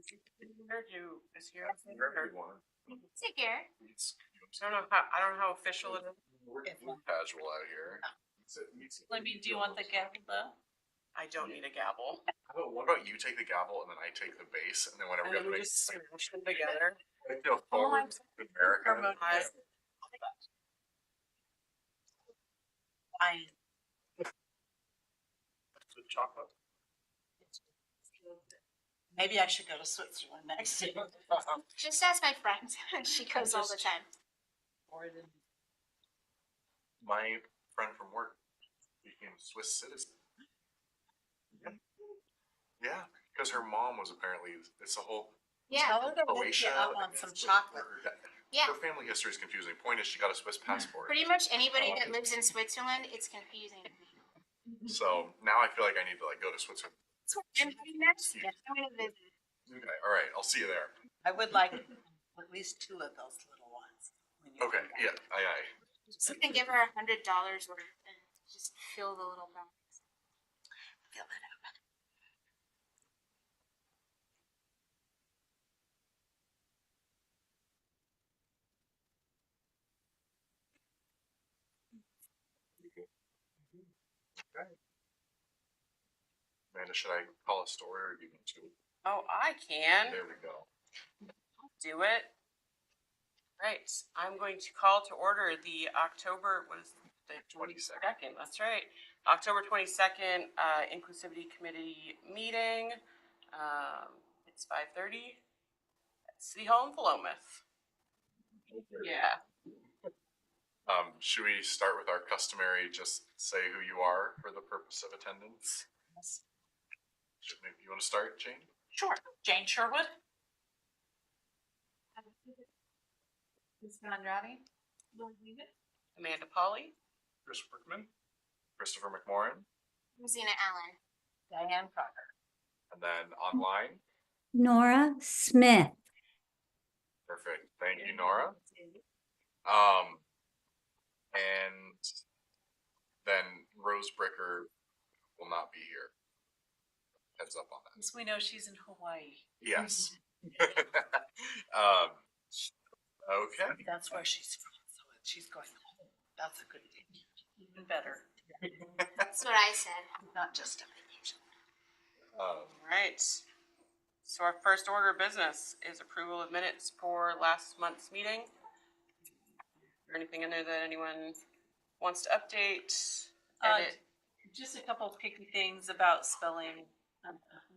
Is here? Wherever you want. Sit here. I don't know how official it is. We're casual out here. I mean, do you want the gavel though? I don't need a gavel. What about you take the gavel and then I take the bass, and then whenever And then we just smash them together. I feel forward to America. Chocolate. Maybe I should go to Switzerland next year. Just ask my friend. She goes all the time. My friend from work became a Swiss citizen. Yeah, because her mom was apparently, it's a whole Yeah. Tell her to look you up on some chocolate. Yeah. Her family history is confusing. Point is, she got a Swiss passport. Pretty much anybody that lives in Switzerland, it's confusing. So now I feel like I need to go to Switzerland. I'm heading next. I'm going to visit. Okay, all right, I'll see you there. I would like at least 2 of those little ones. Okay, yeah, aye. So you can give her $100 worth and just fill the little box. Fill it up. Okay. Amanda, should I call a story or do you want to? Oh, I can. There we go. Do it. Right. I'm going to call to order the October, what is the 22nd? That's right. October 22nd Inclusivity Committee meeting. It's 5:30 at City Hall in Philomath. Yeah. Should we start with our customary just say who you are for the purpose of attendance? Yes. You want to start, Jane? Sure. Jane Sherwood. Andrade. Amanda Polly. Chris Workman. Christopher McMorrin. Zena Allen. Diane Crocker. And then online. Nora Smith. Perfect. Thank you, Nora. And then Rose Bricker will not be here. Heads up on that. Yes, we know she's in Hawaii. Yes. Okay. That's where she's from. So she's going home. That's a good thing. Even better. That's what I said. Not just a vacation. All right. So our first order of business is approval of minutes for last month's meeting. Is there anything in there that anyone wants to update? Edit? Just a couple of picky things about spelling.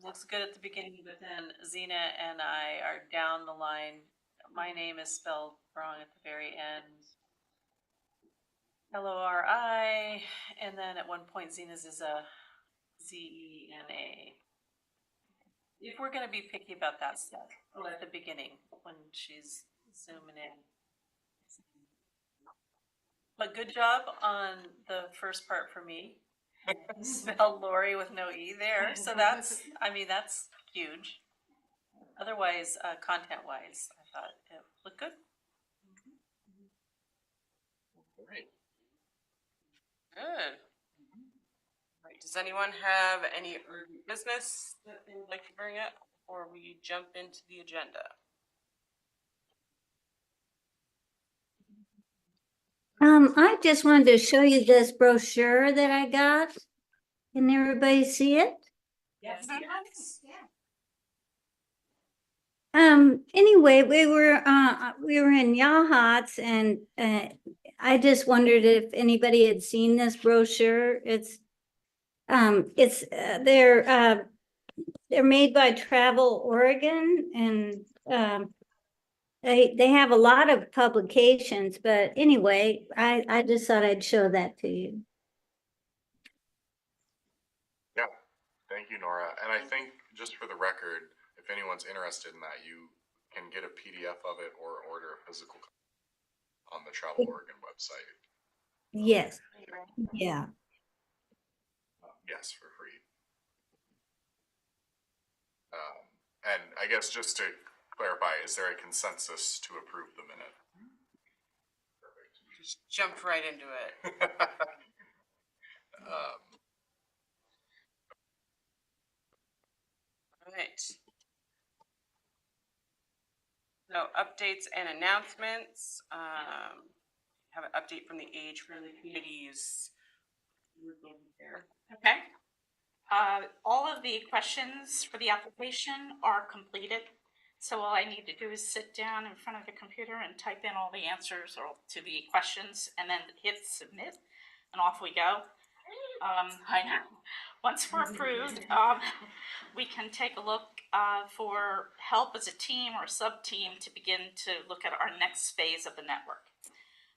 Looks good at the beginning, but then Zena and I are down the line. My name is spelled wrong at the very end. Lori, and then at one point Zena's is a Zena. If we're going to be picky about that stuff, at the beginning when she's zooming in. But good job on the first part for me. Spell Lori with no E there. So that's huge. Otherwise, content-wise, I thought it looked good. All right. Good. All right. Does anyone have any urgent business that they would like to bring up before we jump into the agenda? I just wanted to show you this brochure that I got. Can everybody see it? Yes. Anyway, we were in Yachats, and I just wondered if anybody had seen this brochure. They're made by Travel Oregon, and they have a lot of publications, but anyway, I just thought I'd show that to you. Yeah, thank you, Nora. And I think just for the record, if anyone's interested in that, you can get a PDF of it or order a physical copy on the Travel Oregon website. Yes. Yeah. Yes, for free. And I guess just to clarify, is there a consensus to approve the minute? Perfect. Just jumped right into it. All right. So updates and announcements. Have an update from the age-friendly communities. Okay. All of the questions for the application are completed. So all I need to do is sit down in front of the computer and type in all the answers to the questions and then hit submit and off we go. I know. Once we're approved, we can take a look for help as a team or sub-team to begin to look at our next phase of the network.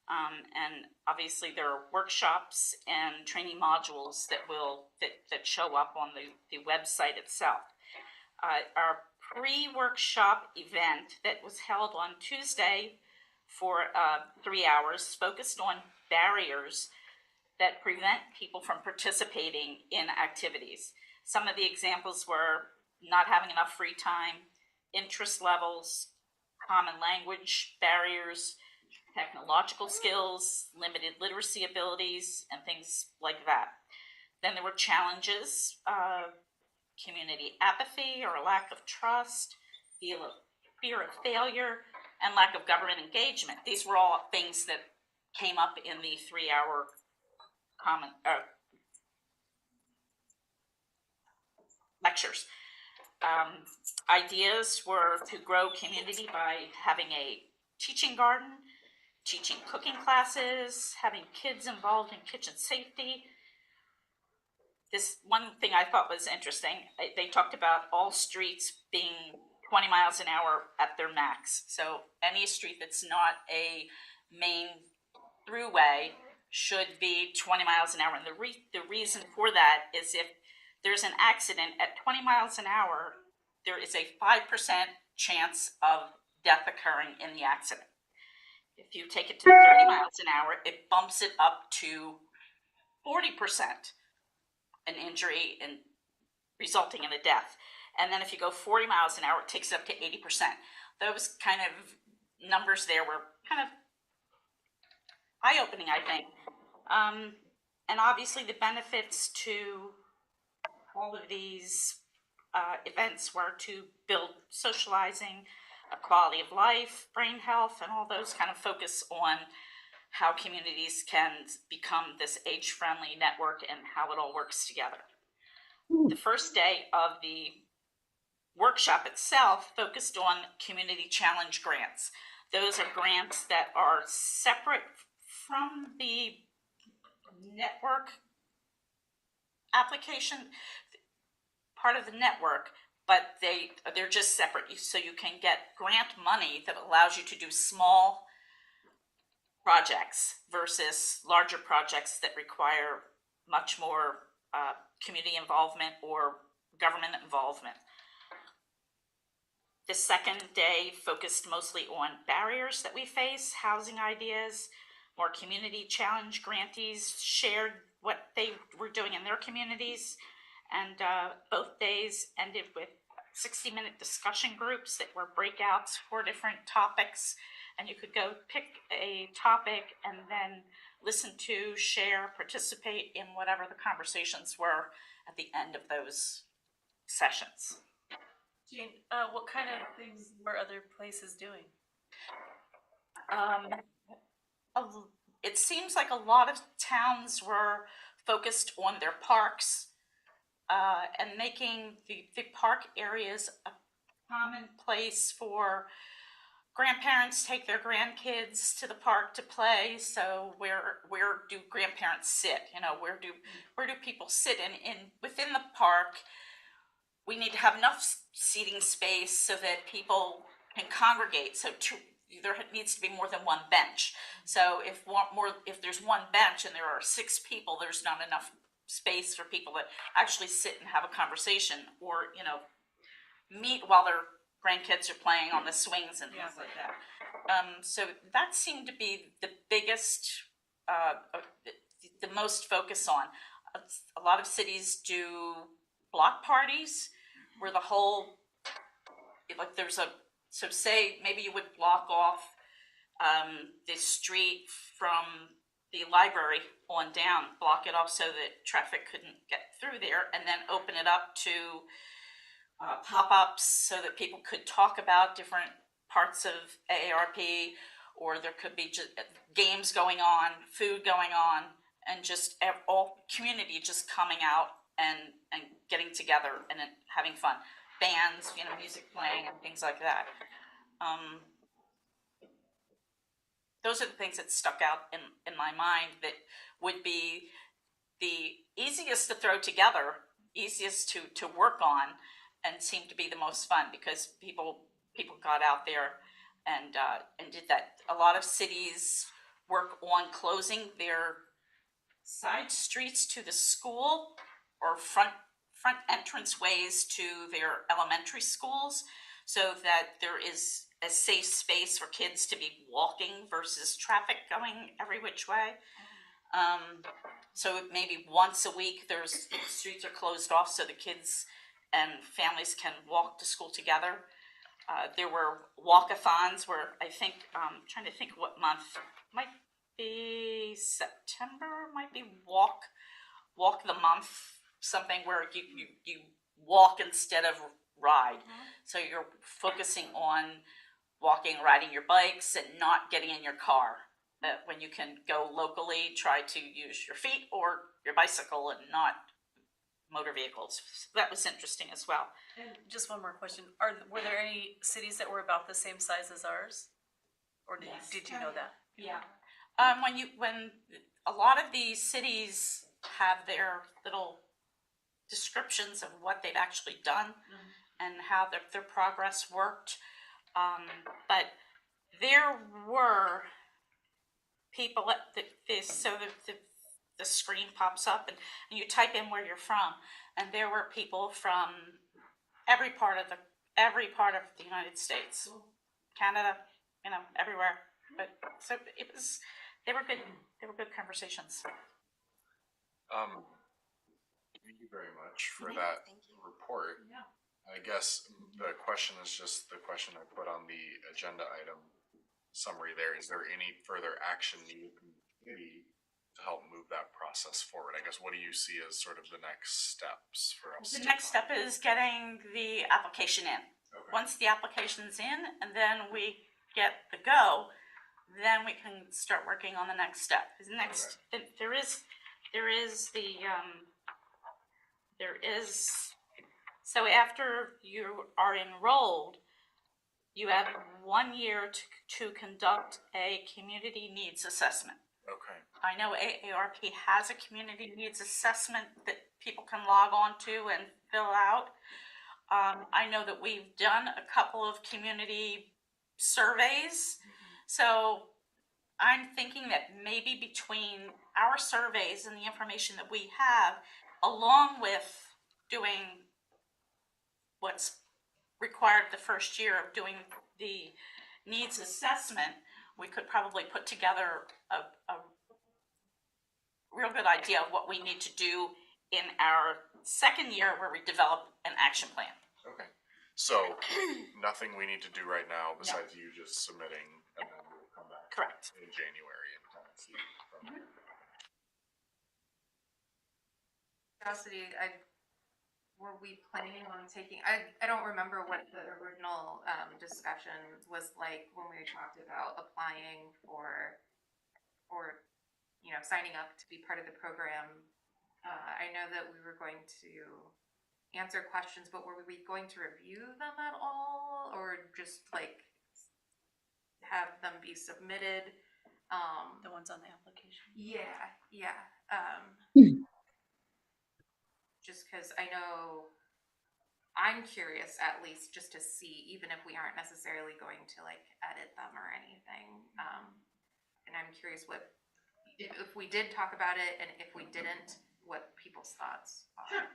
And obviously there are workshops and training modules that show up on the website itself. Our pre-workshop event that was held on Tuesday for 3 hours focused on barriers that prevent people from participating in activities. Some of the examples were not having enough free time, interest levels, common language barriers, technological skills, limited literacy abilities, and things like that. Then there were challenges, community apathy or a lack of trust, fear of failure, and lack of government engagement. These were all things that came up in the 3-hour lectures. Ideas were to grow community by having a teaching garden, teaching cooking classes, having kids involved in kitchen safety. This one thing I thought was interesting, they talked about all streets being 20 miles an hour at their max. So any street that's not a main throughway should be 20 miles an hour. And the reason for that is if there's an accident at 20 miles an hour, there is a 5% chance of death occurring in the accident. If you take it to 30 miles an hour, it bumps it up to 40% an injury and resulting in a death. And then if you go 40 miles an hour, it takes it up to 80%. Those kind of numbers there were kind of eye-opening, I think. And obviously the benefits to all of these events were to build socializing, a quality of life, brain health, and all those kind of focus on how communities can become this age-friendly network and how it all works together. The first day of the workshop itself focused on community challenge grants. Those are grants that are separate from the network application, part of the network, but they're just separate. So you can get grant money that allows you to do small projects versus larger projects that require much more community involvement or government involvement. The second day focused mostly on barriers that we face, housing ideas, more community challenge grantees shared what they were doing in their communities. And both days ended with 60-minute discussion groups that were breakouts for different topics. And you could go pick a topic and then listen to, share, participate in whatever the conversations were at the end of those sessions. Jane, what kind of things were other places doing? It seems like a lot of towns were focused on their parks and making the park areas a common place for grandparents take their grandkids to the park to play. So where do grandparents sit? You know, where do people sit? And within the park, we need to have enough seating space so that people can congregate. So there needs to be more than one bench. So if there's one bench and there are 6 people, there's not enough space for people to actually sit and have a conversation or, you know, meet while their grandkids are playing on the swings and things like that. So that seemed to be the biggest, the most focus on. A lot of cities do block parties where the whole, like there's so say maybe you would block off the street from the library on down, block it off so that traffic couldn't get through there, and then open it up to pop-ups so that people could talk about different parts of AARP, or there could be just games going on, food going on, and just all community just coming out and getting together and having fun. Bands, you know, music playing and things like that. Those are the things that stuck out in my mind that would be the easiest to throw together, easiest to work on, and seemed to be the most fun because people got out there and did that. A lot of cities work on closing their side streets to the school or front entrance ways to their elementary schools, so that there is a safe space for kids to be walking versus traffic going every which way. So maybe once a week, the streets are closed off so the kids and families can walk to school together. There were walkathons where I think, trying to think what month, might be September, might be walk the month, something where you walk instead of ride. So you're focusing on walking, riding your bikes, and not getting in your car. When you can go locally, try to use your feet or your bicycle and not motor vehicles. That was interesting as well. And just one more question. Were there any cities that were about the same size as ours? Or did you know that? Yeah. When a lot of these cities have their little descriptions of what they've actually done and how their progress worked. But there were people at the screen pops up and you type in where you're from, and there were people from every part of the United States, Canada, you know, everywhere. But so they were good conversations. Thank you very much for that report. Yeah. I guess the question is just the question I put on the agenda item summary there. Is there any further action needed from the committee to help move that process forward? I guess, what do you see as sort of the next steps for us? The next step is getting the application in. Okay. Once the application's in and then we get the go, then we can start working on the next step. So after you are enrolled, you have 1 year to conduct a community needs assessment. Okay. I know AARP has a community needs assessment that people can log on to and fill out. I know that we've done a couple of community surveys. So I'm thinking that maybe between our surveys and the information that we have, along with doing what's required the first year of doing the needs assessment, we could probably put together a real good idea of what we need to do in our second year where we develop an action plan. Okay. So nothing we need to do right now besides you just submitting, and then we'll come back. Correct. In January and kind of see from there. Curiosity, were we planning on taking, I don't remember what the original discussion was like when we talked about applying for, or, you know, signing up to be part of the program. I know that we were going to answer questions, but were we going to review them at all, or just like have them be submitted? The ones on the application? Yeah. Just because I know I'm curious, at least, just to see, even if we aren't necessarily going to like edit them or anything. And I'm curious what, if we did talk about it, and if we didn't, what people's thoughts are.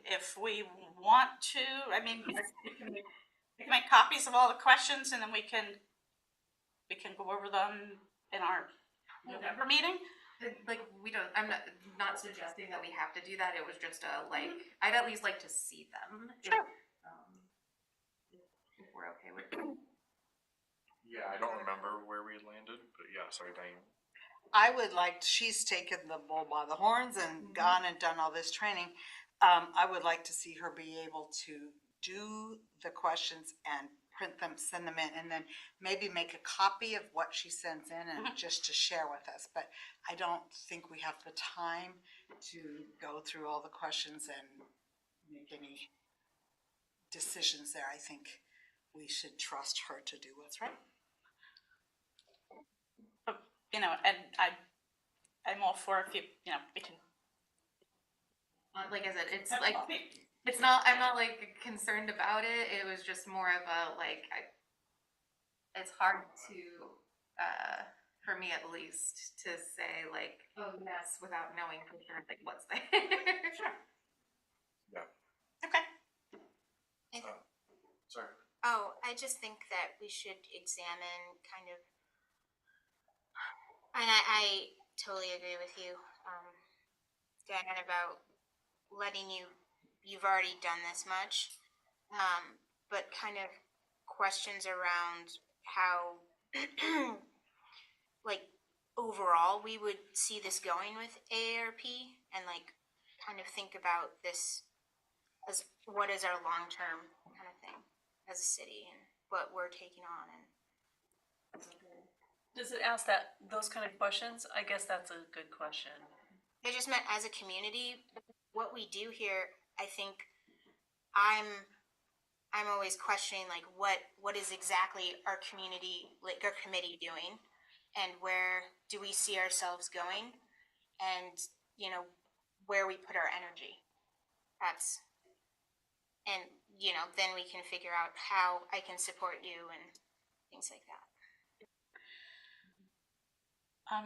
If we want to, I mean, we can make copies of all the questions and then we can go over them in our November meeting. Like, we don't, I'm not suggesting that we have to do that. It was just like, I'd at least like to see them. Sure. If we're okay with it. Yeah, I don't remember where we landed, but yeah, sorry, Diane. I would like, she's taken the bull by the horns and gone and done all this training. I would like to see her be able to do the questions and print them, send them in, and then maybe make a copy of what she sends in and just to share with us. But I don't think we have the time to go through all the questions and make any decisions there. I think we should trust her to do what's right. You know, and I'm all for if you know, we can. Like I said, it's like, it's not, I'm not like concerned about it. It was just more of a, like, it's hard to, for me at least, to say like, oh yes, without knowing for sure, like what's there. Sure. Yeah. Okay. Sorry. Oh, I just think that we should examine kind of, and I totally agree with you, Dan, about letting you've already done this much, but kind of questions around how, like, overall we would see this going with AARP, and like kind of think about this as what is our long-term kind of thing as a city and what we're taking on. And Does it ask those kind of questions? I guess that's a good question. I just meant as a community, what we do here, I think I'm always questioning like what is exactly our community, like our committee doing, and where do we see ourselves going, and you know where we put our energy. That's, and you know, then we can figure out how I can support you and things like that.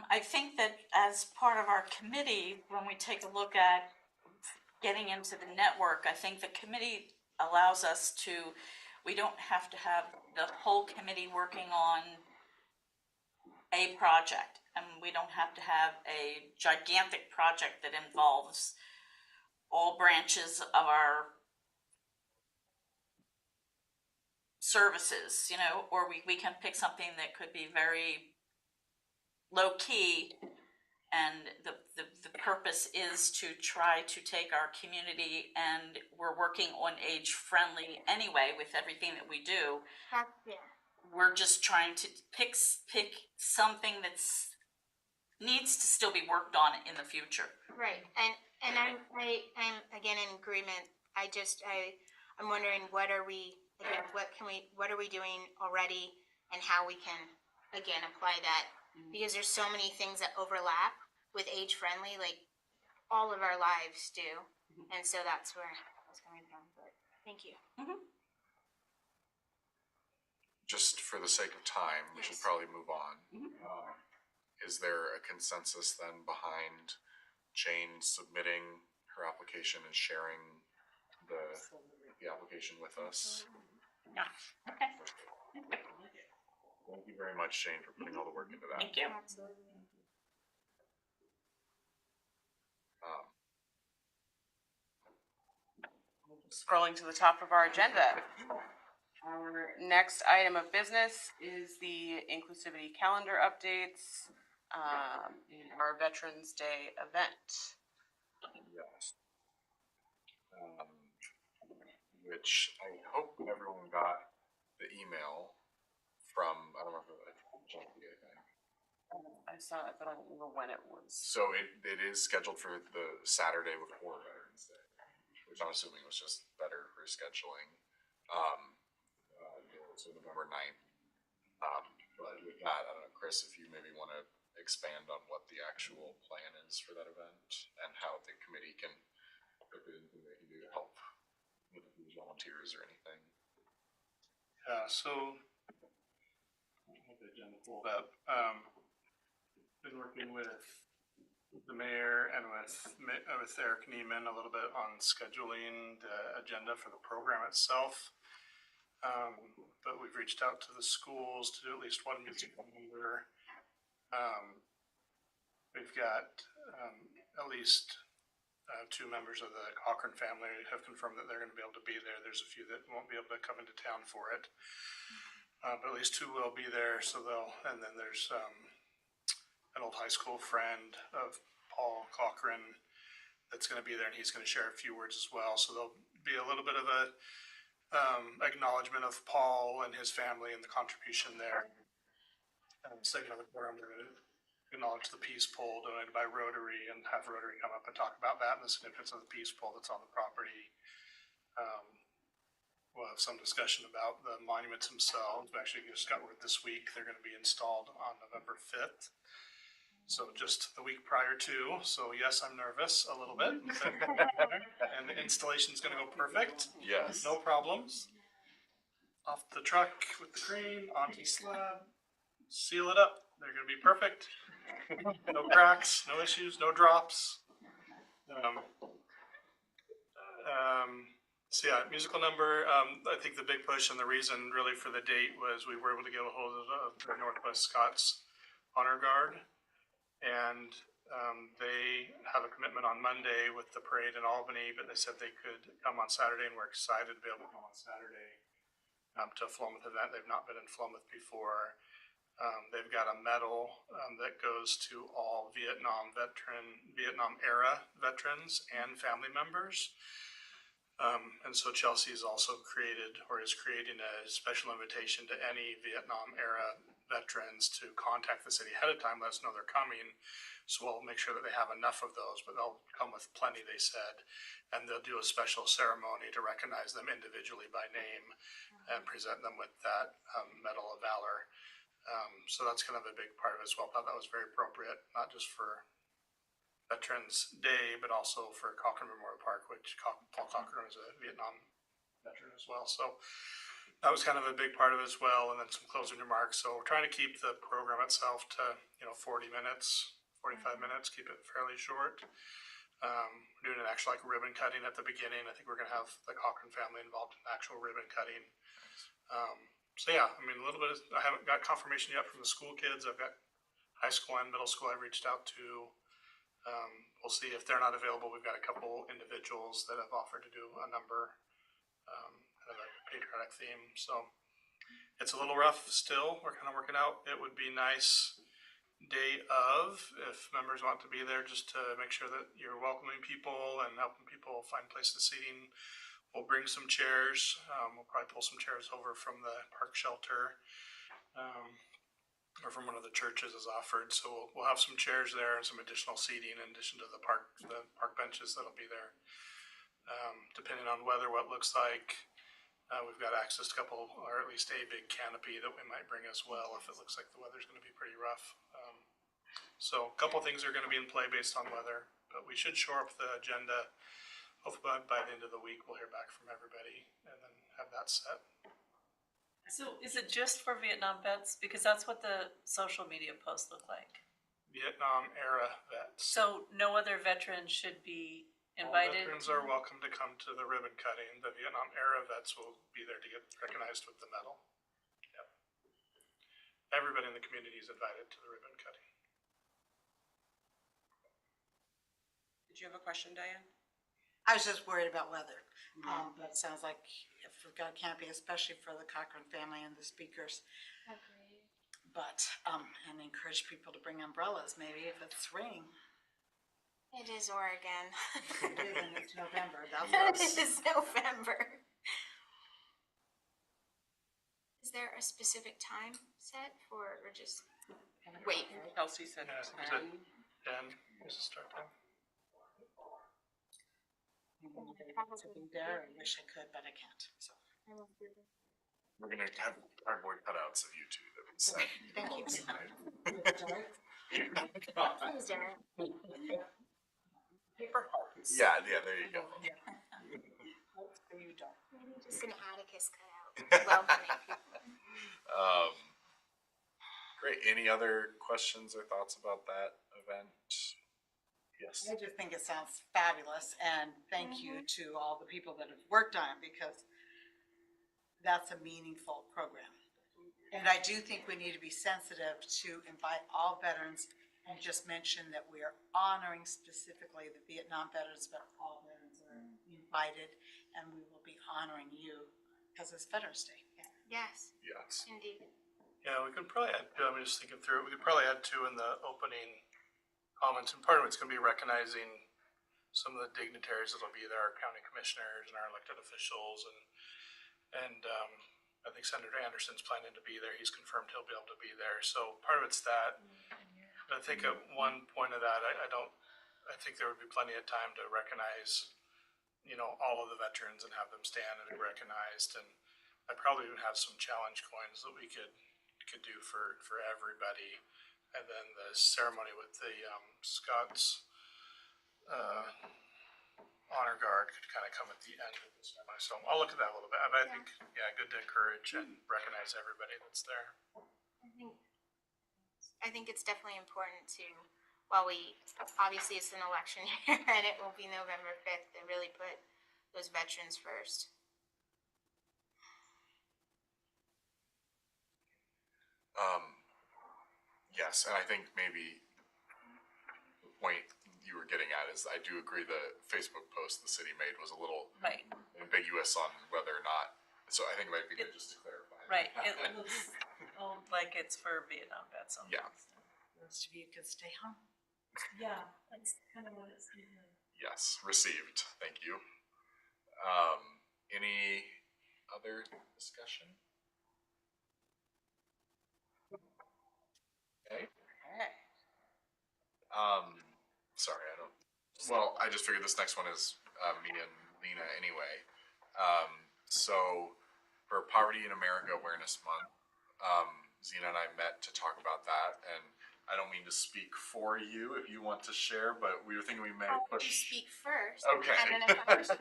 I think that as part of our committee, when we take a look at getting into the network, I think the committee allows us to, we don't have to have the whole committee working on a project, and we don't have to have a gigantic project that involves all branches of our services, you know, or we can pick something that could be very low key, and the purpose is to try to take our community, and we're working on age friendly anyway with everything that we do. Yeah. We're just trying to pick something that's needs to still be worked on in the future. Right, and I'm again in agreement. I'm wondering what are we again? What are we doing already, and how we can again apply that, because there's so many things that overlap with age friendly, like all of our lives do, and so that's where I was coming from. But thank you. Just for the sake of time, we should probably move on. Is there a consensus then behind Jane submitting her application and sharing the application with us? Yeah. Okay. Thank you very much, Jane, for putting all the work into that. Thank you. Absolutely. Scrolling to the top of our agenda. Our next item of business is the inclusivity calendar updates, in our Veterans Day event. Yes. Which I hope everyone got the email from, I don't know if it was Jackie, I think. I saw it, but I don't remember when it was. So it is scheduled for the Saturday before Veterans Day, which I'm assuming was just better for scheduling. So November 9th. But with that, I don't know, Chris, if you maybe want to expand on what the actual plan is for that event and how the committee can, if there's anything they can do to help with these volunteers or anything. Yeah, so I have the agenda pulled up. Been working with the mayor and with Eric Neiman a little bit on scheduling the agenda for the program itself. But we've reached out to the schools to do at least one music calendar. We've got at least two members of the Cochran family have confirmed that they're going to be able to be there. There's a few that won't be able to come into town for it, but at least two will be there. So and then there's an old high school friend of Paul Cochran that's going to be there, and he's going to share a few words as well. So there'll be a little bit of a acknowledgement of Paul and his family and the contribution there. Second of the board, I'm going to acknowledge the peace pole donated by Rotary and have Rotary come up and talk about that and the significance of the peace pole that's on the property. We'll have some discussion about the monuments themselves. We actually just got word this week they're going to be installed on November 5th. So just the week prior to. So yes, I'm nervous a little bit. And the installation is going to go perfect. Yes. No problems. Off the truck with the crane, onto slab, seal it up. They're going to be perfect. No cracks, no issues, no drops. So yeah, musical number. I think the big push and the reason really for the date was we were able to get a hold of the Northwest Scots Honor Guard, and they have a commitment on Monday with the parade in Albany, but they said they could come on Saturday, and we're excited to be able to come on Saturday to a Philomath event. They've not been in Philomath before. They've got a medal that goes to all Vietnam era veterans and family members. And so Chelsea's also created or is creating a special invitation to any Vietnam era veterans to contact the city ahead of time, let us know they're coming. So we'll make sure that they have enough of those, but they'll come with plenty, they said. And they'll do a special ceremony to recognize them individually by name and present them with that Medal of Valor. So that's kind of a big part of it as well. I thought that was very appropriate, not just for Veterans Day, but also for Cochrane Memorial Park, which Paul Cochrane is a Vietnam veteran as well. So that was kind of a big part of it as well. And then some closing remarks. So we're trying to keep the program itself to, 40 minutes, 45 minutes, keep it fairly short. We're doing an actual ribbon cutting at the beginning. I think we're going to have the Cochrane family involved in actual ribbon cutting. So yeah, a little bit I haven't got confirmation yet from the school kids. I've got high school and middle school I've reached out to. We'll see if they're not available. We've got a couple individuals that have offered to do a number, kind of a patriotic theme. So it's a little rough still. We're kind of working out. It would be nice day of, if members want to be there, just to make sure that you're welcoming people and helping people find places seating. We'll bring some chairs. We'll probably pull some chairs over from the park shelter. Or from one of the churches is offered. So we'll have some chairs there and some additional seating in addition to the park benches that'll be there. Depending on weather, what it looks like, we've got access to a couple, or at least a big canopy that we might bring as well if it looks like the weather's going to be pretty rough. So a couple things are going to be in play based on weather, but we should shore up the agenda. Hopefully by the end of the week, we'll hear back from everybody and then have that set. So is it just for Vietnam vets? Because that's what the social media posts look like. Vietnam era vets. So no other veterans should be invited? All veterans are welcome to come to the ribbon cutting. The Vietnam era vets will be there to get recognized with the medal. Yep. Everybody in the community is invited to the ribbon cutting. Did you have a question, Diane? I was just worried about weather. But it sounds like if we've got a canopy, especially for the Cochrane family and the speakers. Agreed. But, and encourage people to bring umbrellas, maybe if it's raining. It is Oregon. It is, and it's November, that's It is November. Is there a specific time set for, or just wait? Kelsey said Yeah, 10. And here's the start time. To be there, I wish I could, but I can't, so. We're gonna have cardboard cutouts of you two that we send. Thank you. Please, Darren. Paper hearts. Yeah, there you go. You don't. Maybe just an Atticus cutout. Welcoming people. Great. Any other questions or thoughts about that event? Yes. I just think it sounds fabulous, and thank you to all the people that have worked on it, because that's a meaningful program. And I do think we need to be sensitive to invite all veterans and just mention that we are honoring specifically the Vietnam veterans, but all veterans are invited, and we will be honoring you because it's Veterans Day. Yes, Yes. indeed. Yeah, we can probably add, I'm just thinking through it, we could probably add two in the opening comments, and part of it's gonna be recognizing some of the dignitaries that'll be there, our county commissioners and our elected officials, and And I think Senator Anderson's planning to be there. He's confirmed he'll be able to be there. So part of it's that. But I think at one point of that, I think there would be plenty of time to recognize, all of the veterans and have them stand and be recognized. And I probably even have some challenge coins that we could do for everybody. And then the ceremony with the Scots honor guard could kind of come at the end of this ceremony. So I'll look at that a little bit. But I think, good to encourage and recognize everybody that's there. I think it's definitely important to, while obviously it's an election year and it will be November 5th, to really put those veterans first. Yes, and I think maybe the point you were getting at is I do agree the Facebook post the city made was a little Right, ambiguous on whether or not, so I think it might be good just to clarify. right. It looks like it's for Vietnam vets. Yeah. Most of you could stay home. Yeah, that's kind of what it's. Yes, received, thank you. Any other discussion? Okay. Sorry, I just figured this next one is me and Lena anyway. So for Poverty in America Awareness Month, Zena and I met to talk about that, and I don't mean to speak for you if you want to share, but we were thinking we may I'll push. speak first. Okay. And then if I question.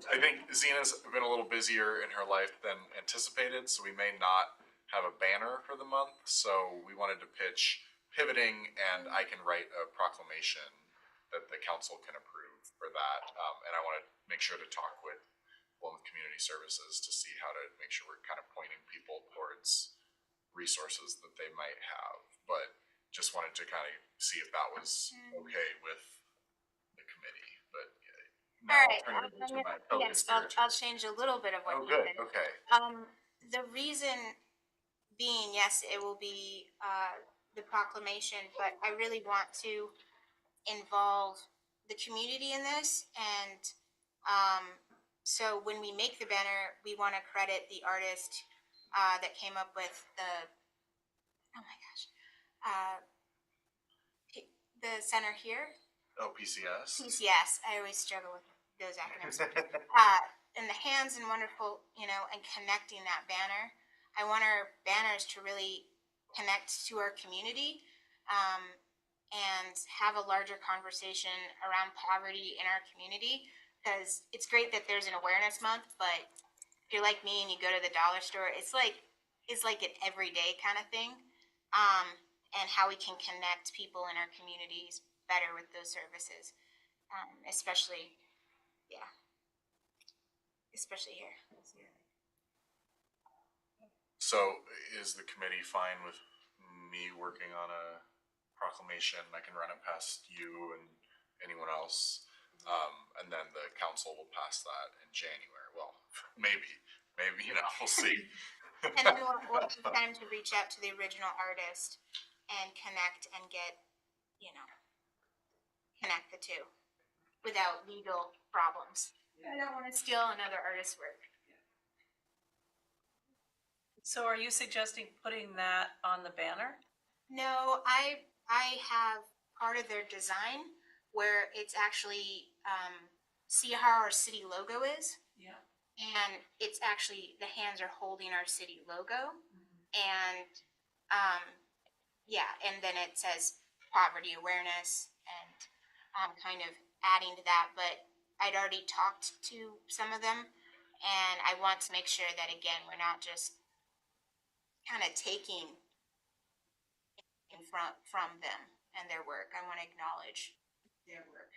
I think Zena's been a little busier in her life than anticipated, so we may not have a banner for the month. So we wanted to pitch pivoting, and I can write a proclamation that the council can approve for that. And I want to make sure to talk with Community Services to see how to make sure we're kind of pointing people towards resources that they might have. But just wanted to kind of see if that was okay with the committee. But now All right. I'll turn it over to my Yes, co-conspirator. I'll change a little bit of what Oh, you good. said. Okay. The reason being, yes, it will be the proclamation, but I really want to involve the community in this. And so when we make the banner, we want to credit the artist that came up with oh my gosh, the center here. Oh, PCS. PCS. I always struggle with those acronyms. And the hands and wonderful, and connecting that banner. I want our banners to really connect to our community and have a larger conversation around poverty in our community. Because it's great that there's an awareness month, but if you're like me and you go to the dollar store, it's like an everyday kind of thing. And how we can connect people in our communities better with those services, especially here. So is the committee fine with me working on a proclamation? I can run it past you and anyone else. And then the council will pass that in January. Well, maybe, we'll see. And then we'll have time to reach out to the original artist and connect and get, connect the two without legal problems. I don't want to steal another artist's work. So are you suggesting putting that on the banner? No, I have part of their design where it's actually, see how our city logo is? Yeah. And it's actually, the hands are holding our city logo. And, and then it says poverty awareness, and I'm kind of adding to that, but I'd already talked to some of them, and I want to make sure that, again, we're not just kind of taking from them and their work. I want to acknowledge their work.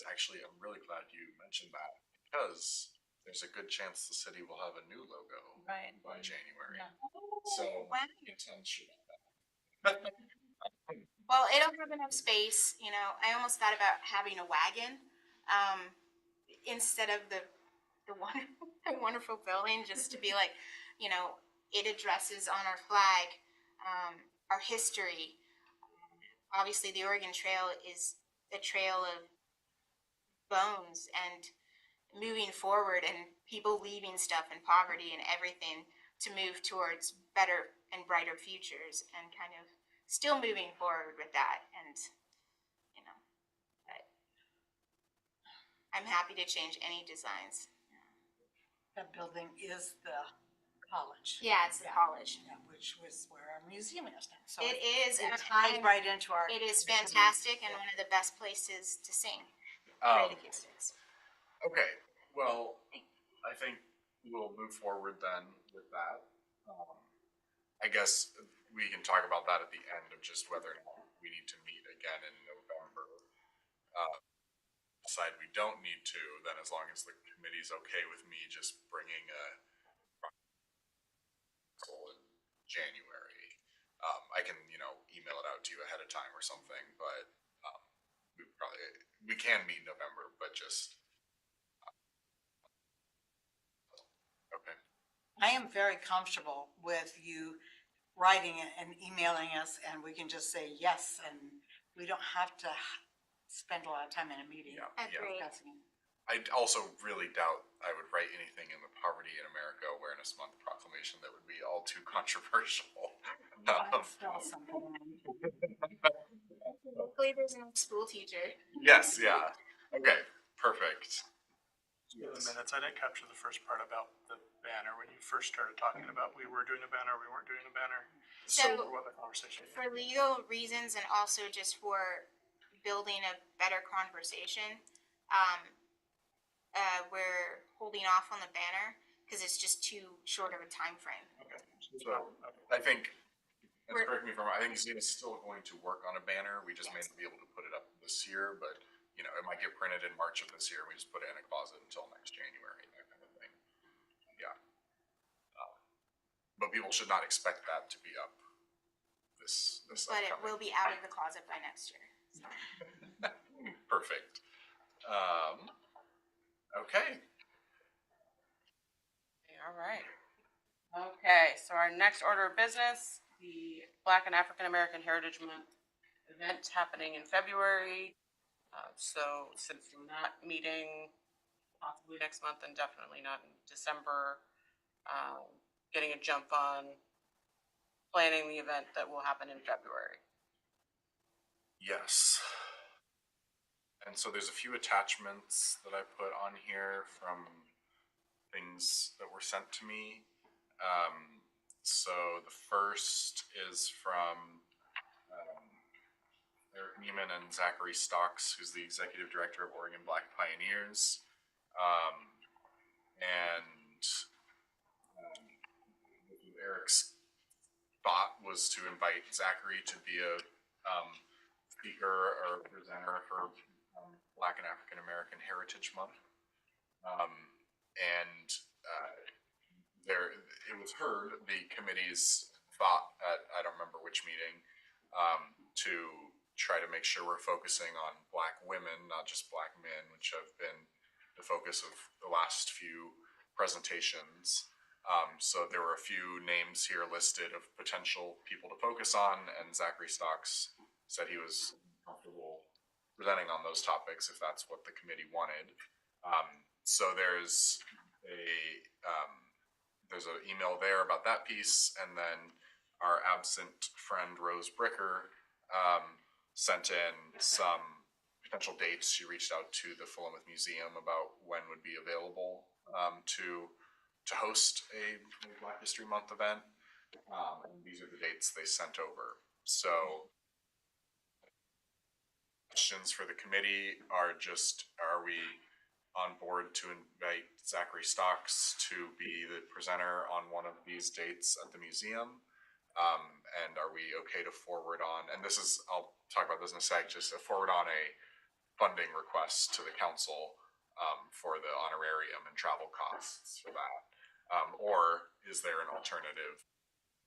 Actually, I'm really glad you mentioned that, because there's a good chance the city will have a new logo Right. by January. Yeah. So Wow. intention. Well, it'll have enough space, I almost thought about having a wagon instead of the wonderful building, just to be like, it addresses on our flag our history. Obviously, the Oregon Trail is a trail of bones, and moving forward and people leaving stuff in poverty and everything to move towards better and brighter futures and kind of still moving forward with that. And, you know, I'm happy to change any designs. That building is the college. Yeah, it's the college. Yeah, which was where our museum is now. So It is. It and ties right into our. It is fantastic and one of the best places to sing. Um, Great acoustics. Okay, well, I think we'll move forward then with that. I guess we can talk about that at the end of just whether or not we need to meet again in November. Decide we don't need to, then as long as the committee's okay with me just bringing a proposal in January. I can, email it out to you ahead of time or something, but we can meet in November, but just okay. I am very comfortable with you writing it and emailing us, and we can just say yes, and we don't have to spend a lot of time in a meeting. Yeah. Agreed. discussing it. I also really doubt I would write anything in the Poverty in America Awareness Month proclamation that would be all too controversial. Spell something. Hopefully there's no school teacher. Yes, yeah. Okay, perfect. In the minutes, I didn't capture the first part about the banner, when you first started talking about we were doing a banner, we weren't doing a banner. So- Or what the conversation. For legal reasons and also just for building a better conversation, we're holding off on the banner because it's just too short of a time frame. Okay. So I think, and We're- correct me if I'm wrong, I think Zena's still going to work on a banner. We just may not be able to put it up this year, but it might get printed in March of this year. We just put it in a closet until next January, that kind of thing. Yeah. But people should not expect that to be up this But it upcoming. will be out of the closet by next year. Perfect. Okay. All right. Okay, so our next order of business, the Black and African American Heritage Month event happening in February. So since we're not meeting possibly next month and definitely not in December, getting a jump on planning the event that will happen in February. Yes. And so there's a few attachments that I put on here from things that were sent to me. So the first is from Eric Neiman and Zachary Stocks, who's the executive director of Oregon Black Pioneers. Eric's thought was to invite Zachary to be a speaker or presenter for Black and African American Heritage Month. It was heard, the committee's thought at, I don't remember which meeting, to try to make sure we're focusing on Black women, not just Black men, which have been the focus of the last few presentations. So there were a few names here listed of potential people to focus on, and Zachary Stocks said he was comfortable presenting on those topics if that's what the committee wanted. So there's an email there about that piece, and then our absent friend Rose Bricker sent in some potential dates. She reached out to the Philomath Museum about when would be available to host a Black History Month event. And these are the dates they sent over. So questions for the committee are we on board to invite Zachary Stocks to be the presenter on one of these dates at the museum? And are we okay to forward on, and this is, I'll talk about this in a sec, just to forward on a funding request to the council for the honorarium and travel costs for that? Or is there an alternative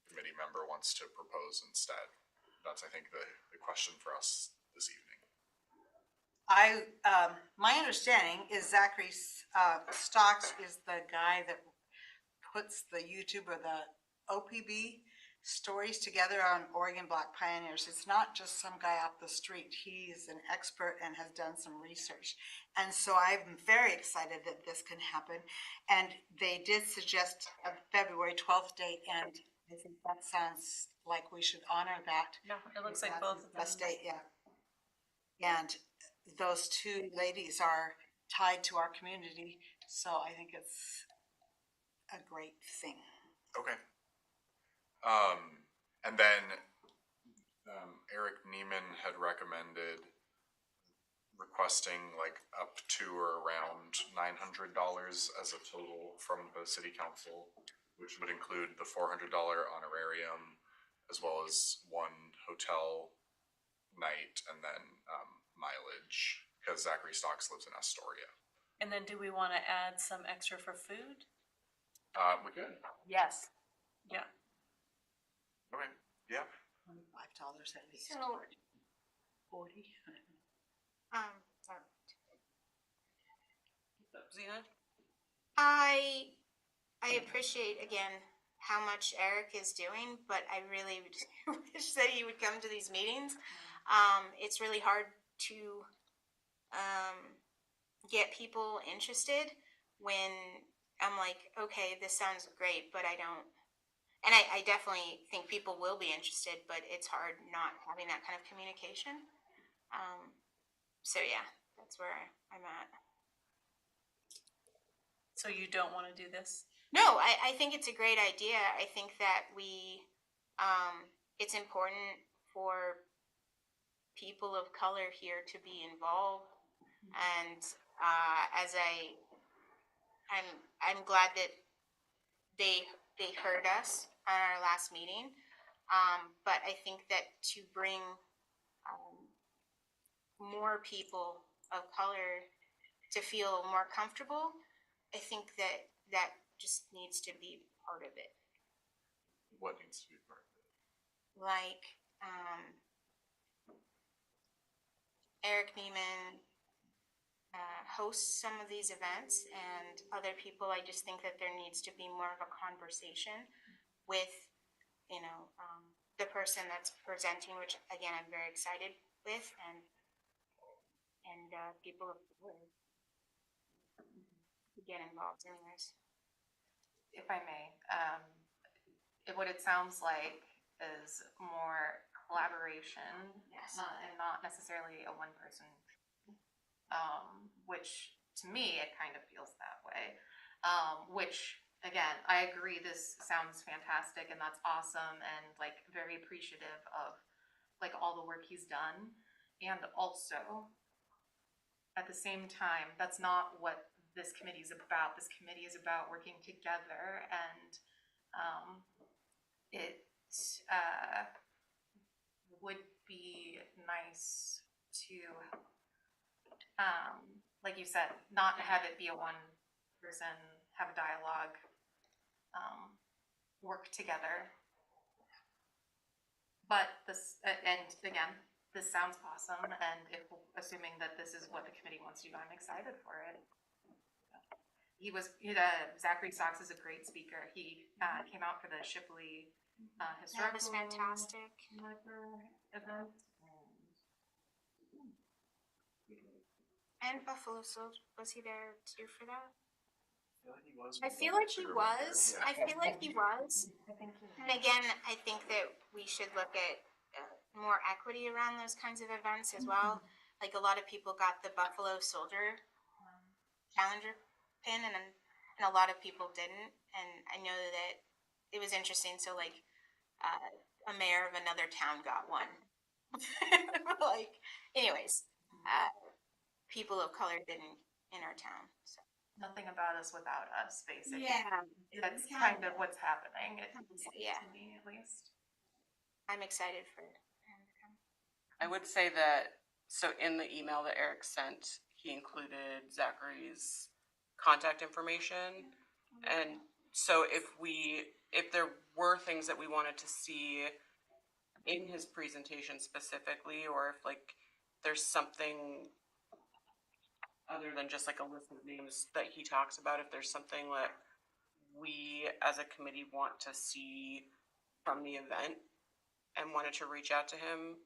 committee member wants to propose instead? That's, I think, the question for us this evening. My understanding is Zachary Stocks is the guy that puts the YouTube or the OPB stories together on Oregon Black Pioneers. It's not just some guy off the street. He's an expert and has done some research. And so I'm very excited that this can happen. And they did suggest a February 12th date, and I think that sounds like we should honor that. Yeah, it looks like That's both the of them. best date, yeah. And those two ladies are tied to our community, so I think it's a great thing. Okay. And then Eric Neiman had recommended requesting like up to or around $900 as a total from the city council, which would include the $400 honorarium as well as one hotel night and then mileage, because Zachary Stocks lives in Astoria. And then do we want to add some extra for food? We could. Yes. Yeah. Okay. Yeah. $5 at least. So, 40. sorry. Zena? I appreciate again how much Eric is doing, but I really wish that he would come to these meetings. It's really hard to get people interested when I'm like, okay, this sounds great, but I don't. And I definitely think people will be interested, but it's hard not having that kind of communication. So yeah, that's where I'm at. So you don't want to do this? No, I think it's a great idea. I think that it's important for people of color here to be involved. And I'm glad that they heard us on our last meeting. But I think that to bring more people of color to feel more comfortable, I think that just needs to be part of it. What needs to be part of it? Like Eric Neiman hosts some of these events, and other people. I just think that there needs to be more of a conversation with, the person that's presenting, which again I'm very excited with, and people of color to get involved. Anyways, If I may, what it sounds like is more collaboration, Yes. and not necessarily a one person, which to me, it kind of feels that way. Which again, I agree, this sounds fantastic and that's awesome, and like very appreciative of like all the work he's done. And also at the same time, that's not what this committee is about. This committee is about working together, and it would be nice to, like you said, not have it be a one person, have a dialogue, work together. But this, and again, this sounds awesome, and if, assuming that this is what the committee wants to do, I'm excited for it. Zachary Stocks is a great speaker. He came out for the Shipley that historical was fantastic. event. And Buffalo Soldier, was he there too for that? I I feel like he was. I feel like he was. I think he And again, I think that we should look at more equity around those kinds of events as well. Like a lot of people got the Buffalo Soldier Challenger pin, and a lot of people didn't. And I know that it was interesting. So like a mayor of another town got one. Like, anyways, people of color didn't in our town. So. nothing about us without us, basically. Yeah, That's kind of what's happening, Yeah. to me at least. I'm excited for him to come. I would say that, so in the email that Eric sent, he included Zachary's contact information. And so if there were things that we wanted to see in his presentation specifically, or if like there's something other than just like a list of names that he talks about, if there's something that we as a committee want to see from the event and wanted to reach out to him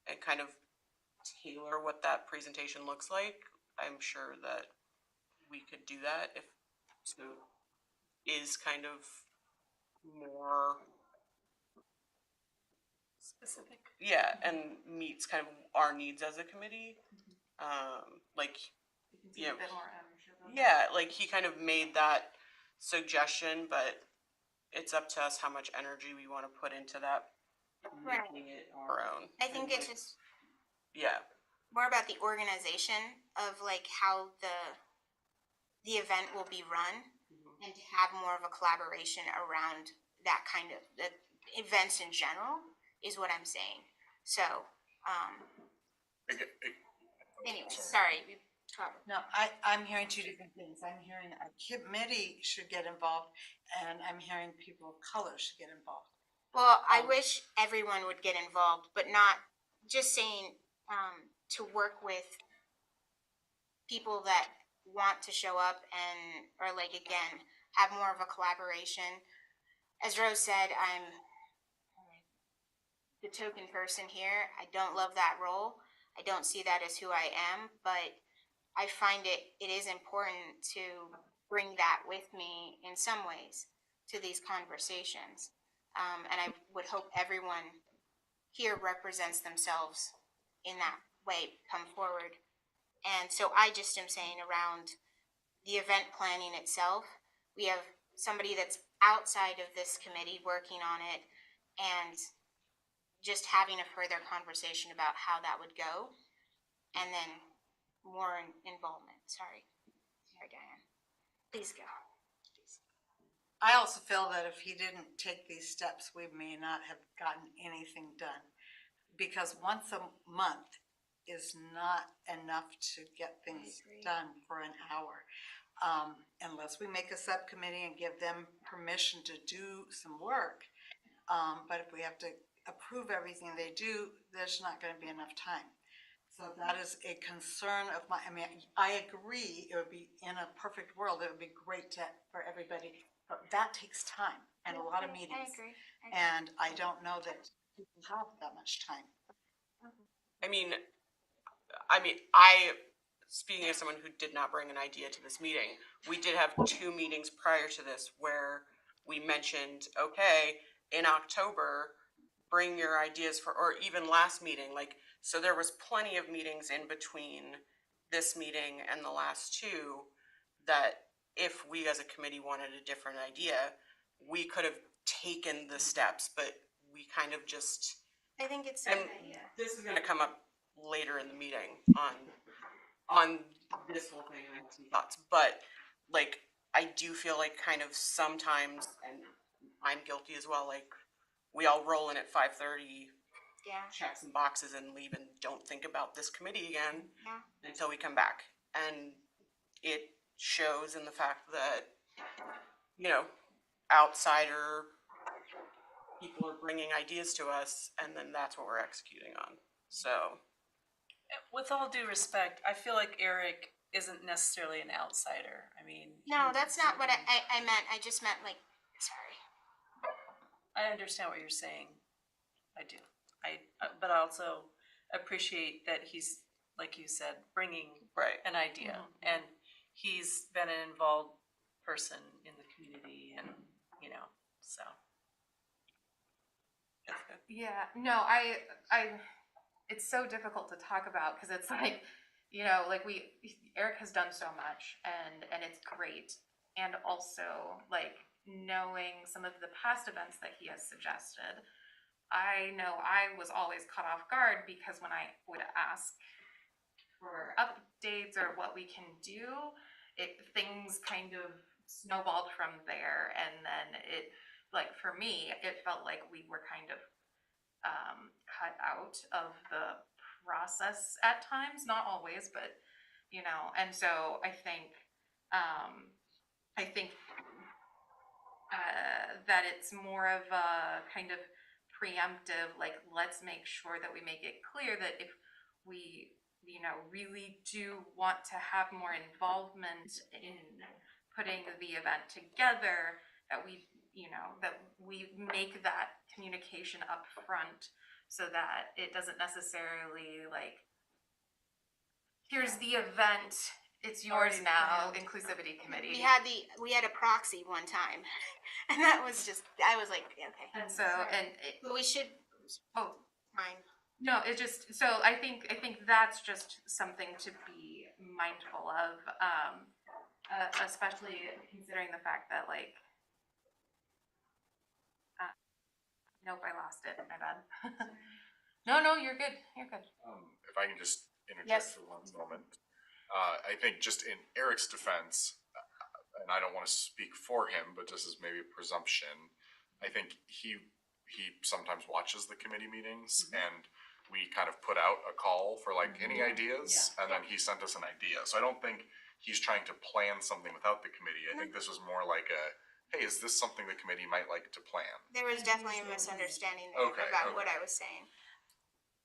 and kind of tailor what that presentation looks like, I'm sure that we could do that if so is kind of more Specific. yeah and meets kind of our needs as a committee. Like You can take yeah, a bit more ownership of it. yeah, like he kind of made that suggestion, but it's up to us how much energy we want to put into that, Right. making it our own. I think And, it's like, just yeah, more about the organization of like how the event will be run, and to have more of a collaboration around that kind of the events in general is what I'm saying. So, anyway, sorry. we talked- No, I'm hearing two different things. I'm hearing a committee should get involved, and I'm hearing people of color should get involved. Well, I wish everyone would get involved, but not just saying to work with people that want to show up and or like again have more of a collaboration. As Rose said, I'm the token person here. I don't love that role. I don't see that as who I am, but I find it is important to bring that with me in some ways to these conversations. And I would hope everyone here represents themselves in that way, come forward. And so I just am saying around the event planning itself, we have somebody that's outside of this committee working on it and just having a further conversation about how that would go, and then more involvement. Sorry, Diane. Please go. I also feel that if he didn't take these steps, we may not have gotten anything done. Because once a month is not enough to get things done for an hour. Unless we make a subcommittee and give them permission to do some work. But if we have to approve everything they do, there's not gonna be enough time. So that is a concern of I mean, I agree, it would be, in a perfect world, it would be great for everybody, but that takes time and a lot of meetings. I agree. And I don't know that people have that much time. I mean, speaking as someone who did not bring an idea to this meeting, we did have 2 meetings prior to this where we mentioned, okay, in October, bring your ideas or even last meeting, like, so there was plenty of meetings in between this meeting and the last 2 that if we as a committee wanted a different idea, we could have taken the steps, but we kind of just, I think it's and this is gonna come up later in the meeting on this whole thing, and I have some thoughts, but like, I do feel like kind of sometimes, and I'm guilty as well, like, we all roll in at 5:30, yeah. check some boxes and leave and don't think about this committee again Yeah. until we come back. And it shows in the fact that, you know, outsider people are bringing ideas to us, and then that's what we're executing on. So, With all due respect, I feel like Eric isn't necessarily an outsider. I mean. No, that's not what I meant. I just meant like, sorry. I understand what you're saying. I do. But I also appreciate that he's, like you said, bringing right. an idea, and he's been an involved person in the community, and so. Yeah, no, it's so difficult to talk about because it's like, like Eric has done so much and it's great. And also like knowing some of the past events that he has suggested, I know I was always caught off guard because when I would ask for updates or what we can do, things kind of snowballed from there. And then like for me, it felt like we were kind of cut out of the process at times, not always, but and so I think that it's more of a kind of preemptive, like let's make sure that we make it clear that if we really do want to have more involvement in putting the event together, that we make that communication up front so that it doesn't necessarily like, here's the event, it's yours Already now, planned. Inclusivity Committee. We had a proxy one time, and that was just, I was like, okay. And so, But we should, oh, fine. no, it just, so I think that's just something to be mindful of, especially considering the fact that like, nope, I lost it, my bad. No, you're good, you're good. If I can just interject Yes. for one moment. I think just in Eric's defense, and I don't want to speak for him, but just as maybe a presumption, I think he sometimes watches the committee meetings and we kind of put out a call for like any ideas and then he sent us an idea. So I don't think he's trying to plan something without the committee. I think this was more like a, hey, is this something the committee might like to plan? There was definitely a misunderstanding there Okay, about okay. what I was saying.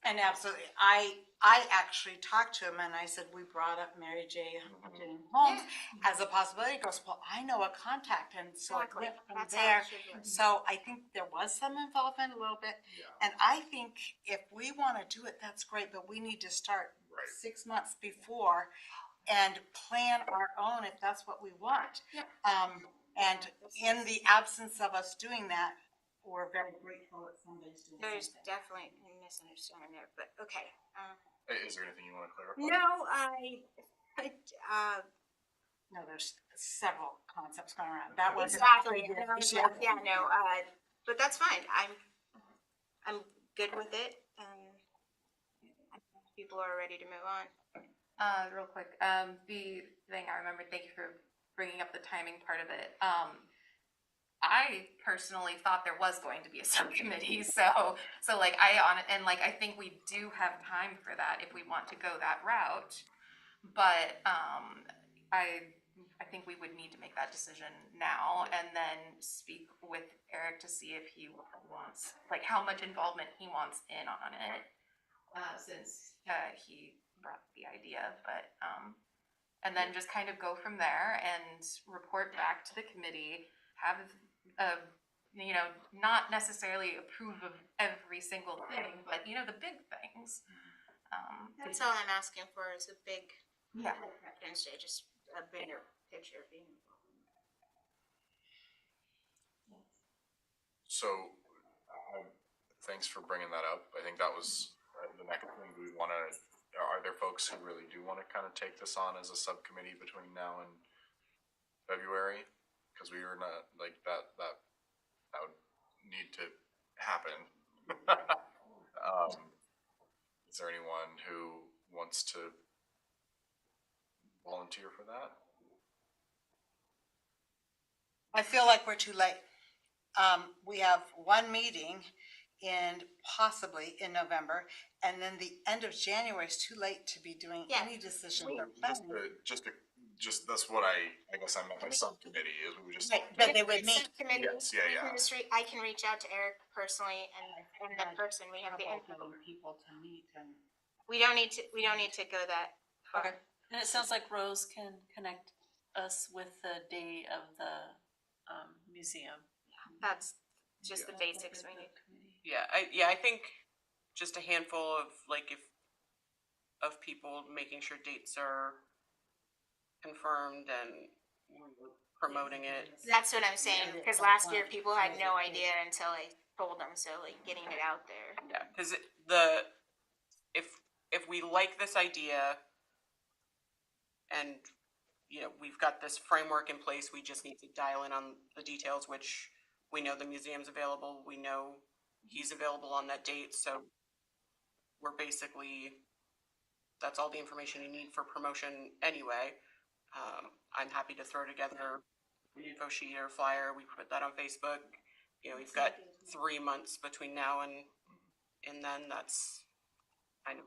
And absolutely, I actually talked to him and I said, we brought up Mary J. Holmes as a possibility. He goes, well, I know a contact, and so it Exactly. went from That's how there. it should work. So I think there was some involvement a little bit. Yeah. And I think if we wanna do it, that's great, but we need to start Right. 6 months before and plan our own if that's what we want. Yep. And in the absence of us doing that, we're very grateful that somebody's doing There's something. definitely a misunderstanding there, but okay. Is there anything you want to clarify? No, No, there's several concepts going around. That was exactly. Yeah. Yeah, no, but that's fine. I'm good with it. People are ready to move on. Real quick, the thing I remember, thank you for bringing up the timing part of it. I personally thought there was going to be a subcommittee, so like I think we do have time for that if we want to go that route. But I think we would need to make that decision now and then speak with Eric to see if he wants, like how much involvement he wants in on it, since he brought the idea. But and then just kind of go from there and report back to the committee. Have not necessarily approve of every single thing, but the big things. That's all I'm asking for is a big, Yeah. reference to just a bigger picture of being involved. So, thanks for bringing that up. I think that was the next thing we want to. Are there folks who really do want to kind of take this on as a subcommittee between now and February? Because we were not like that would need to happen. Is there anyone who wants to volunteer for that? I feel like we're too late. We have one meeting possibly in November, and then the end of January is too late to be doing Yeah. any decision or Just planning. that's what I guess I meant by subcommittee is we would just. Right, but they would meet. Subcommittee, Yes, yeah. I can reach out to Eric personally and that person, we have the info. People to meet and. We don't need to go that far. Okay. And it sounds like Rose can connect us with the day of the museum. That's just the basics we need. Yeah, I think just a handful of of people making sure dates are confirmed and promoting it. That's what I'm saying, because last year people had no idea until I told them, so like getting it out there. Yeah, because if we like this idea and we've got this framework in place, we just need to dial in on the details, which we know the museum's available, we know he's available on that date, so we're basically, that's all the information you need for promotion anyway. I'm happy to throw together an info sheet or flyer, we put that on Facebook. We've got 3 months between now and then, that's kind of,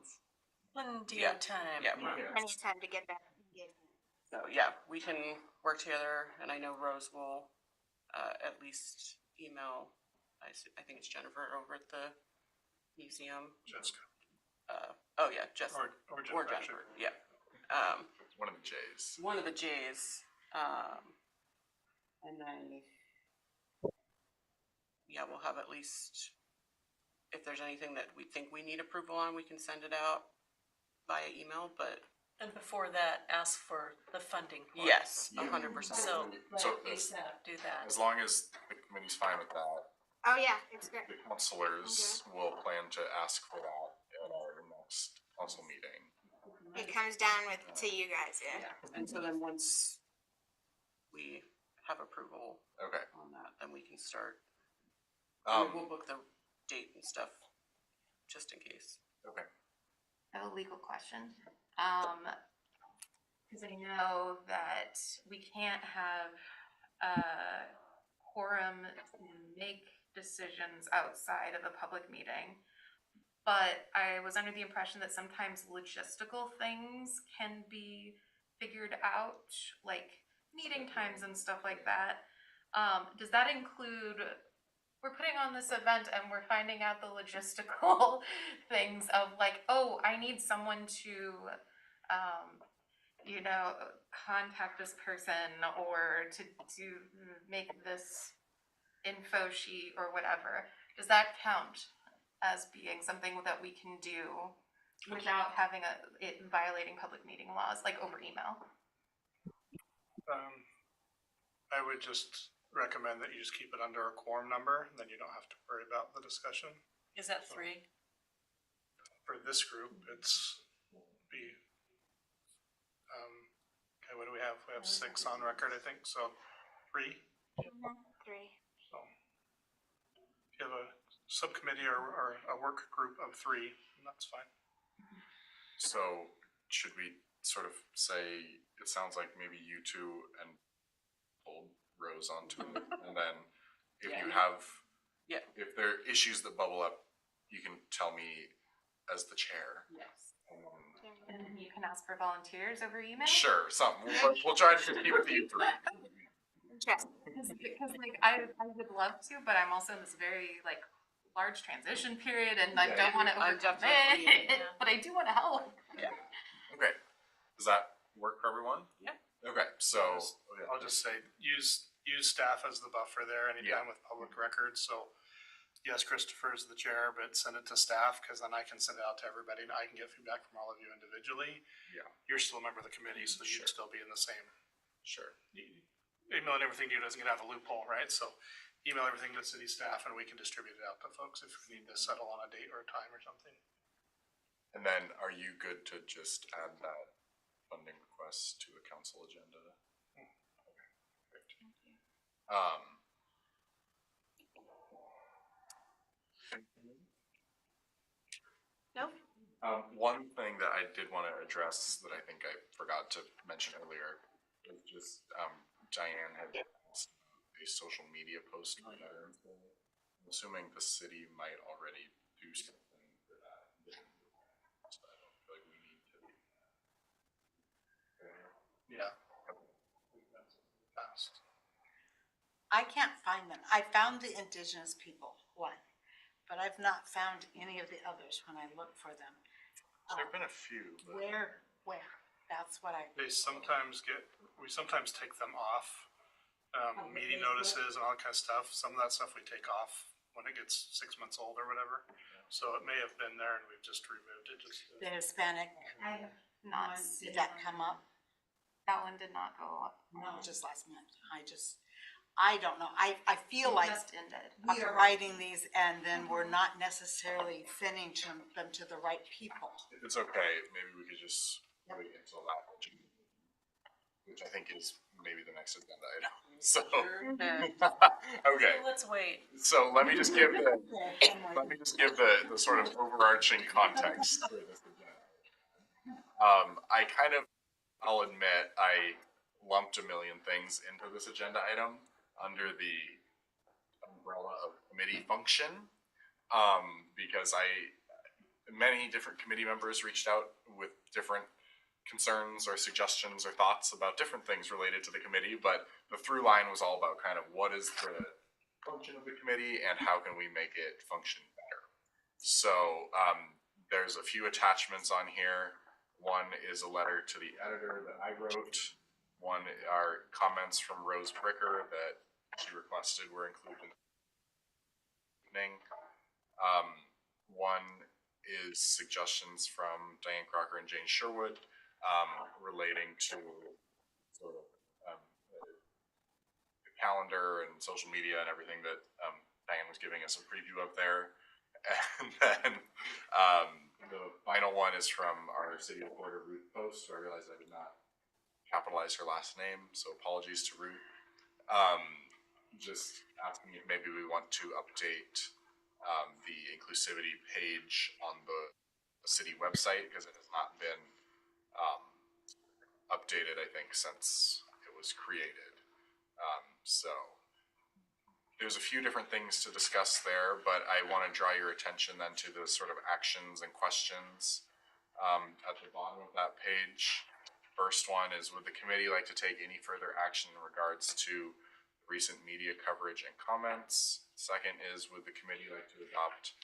Plenty Yeah. of time. yeah. Plenty of time to get that engagement. So yeah, we can work together, and I know Rose will at least email. I think it's Jennifer over at the museum. Jessica. Oh yeah, Jessica Or or Jennifer. Jennifer. Yeah, One of the J's. one of the J's. And then yeah, we'll have at least if there's anything that we think we need approval on, we can send it out via email, but And before that, ask for the funding. for it. yes, 100%. So, So like ASAP, do that. as long as the committee's fine with that, Oh, yeah, it's great. the counselors will plan to ask for that at our next council meeting. It comes down to you guys, yeah. And so then once we have approval Okay. on that, then we can start. I mean, we'll Um, book the date and stuff, just in case. okay. I have a legal question. Because I know that we can't have a quorum to make decisions outside of a public meeting. But I was under the impression that sometimes logistical things can be figured out, like meeting times and stuff like that. Does that include, we're putting on this event and we're finding out the logistical things of like, oh, I need someone to, contact this person or to make this info sheet or whatever. Does that count as being something that we can do without having it violating public meeting laws, like over email? I would just recommend that you just keep it under a quorum number, then you don't have to worry about the discussion. Is that 3? For this group, it's be, okay, what do we have? We have 6 on record, I think, so 3. 3. So if you have a subcommittee or a work group of 3, that's fine. So should we sort of say, it sounds like maybe you two and hold Rose onto it, and then if you have, if there are issues that bubble up, you can tell me as the chair. Yes. And then you can ask for volunteers over email? Sure, something. We'll try to keep it to you 3. Because like I would love to, but I'm also in this very like large transition period and I don't want to I'm overcommit, definitely- but I do want to help. Okay. Does that work for everyone? Yeah. Okay, so. I'll just say, use staff as the buffer there anytime with public records, so yes, Christopher is the chair, but send it to staff, because then I can send it out to everybody, and I can get feedback from all of you individually. Yeah. You're still a member of the committee, so Sure. you'd still be in the same, Sure. email and everything you do doesn't get out of a loophole, right? So email everything to city staff, and we can distribute it out to folks if we need to settle on a date or a time or something. And then are you good to just add that funding request to a council agenda? Okay, great. Nope. One thing that I did want to address that I think I forgot to mention earlier is just, Diane had asked a social media post for Veterans Day. I'm assuming the city might already do something for that. So I don't feel like we need to. Yeah. Fast. I can't find them. I found the indigenous people one, but I've not found any of the others when I look for them. There've been a few, but. Where? That's what We sometimes take them off, meeting notices and all that kind of stuff. Some of that stuff we take off when it gets 6 months old or whatever. So it may have been there and we've just removed it. the Hispanic. I have not seen Did that come up? That one did not go up. No, just last month. I don't know. I feel like Just ended. we are writing these and then we're not necessarily sending them to the right people. If it's okay, maybe we could just wait until that, which I think is maybe the next agenda item. So, okay. Let's wait. So let me just give the sort of overarching context for this agenda. I'll admit, I lumped a million things into this agenda item under the umbrella of committee function, because many different committee members reached out with different concerns or suggestions or thoughts about different things related to the committee, but the through line was all about kind of what is the function of the committee and how can we make it function better. So there's a few attachments on here. One is a letter to the editor that I wrote. One are comments from Rose Bricker that she requested were included in the evening. One is suggestions from Diane Crocker and Jane Sherwood relating to sort of the calendar and social media and everything that Diane was giving us a preview of there. And then the final one is from our city reporter, Ruth Post. So I realized I did not capitalize her last name, so apologies to Ruth. Just asking if maybe we want to update the inclusivity page on the city website, because it has not been updated, I think, since it was created. So there's a few different things to discuss there, but I want to draw your attention then to the sort of actions and questions at the bottom of that page. First one is, would the committee like to take any further action in regards to recent media coverage and comments? Second is, would the committee like to adopt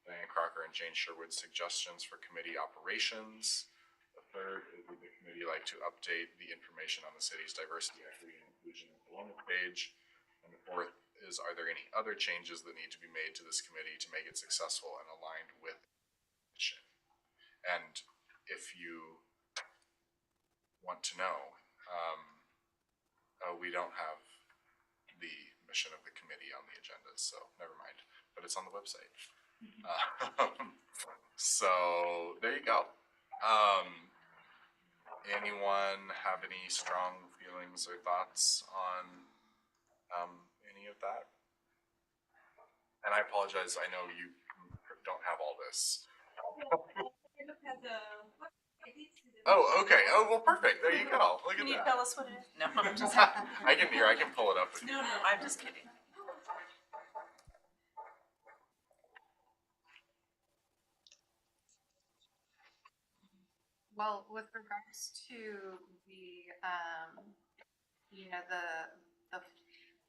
Diane Crocker and Jane Sherwood's suggestions for committee operations? The third is, would the committee like to update the information on the city's diversity, equity, and inclusion enrollment page? And the fourth is, are there any other changes that need to be made to this committee to make it successful and aligned with the mission? And if you want to know, we don't have the mission of the committee on the agenda, so never mind, but it's on the website. So there you go. Anyone have any strong feelings or thoughts on any of that? And I apologize, I know you don't have all this. Oh, okay. Oh, well, perfect. There you go. Look at Can you that. tell us what it is? No, I'm just, I can pull it up. no, I'm just kidding. Well, with regards to the, the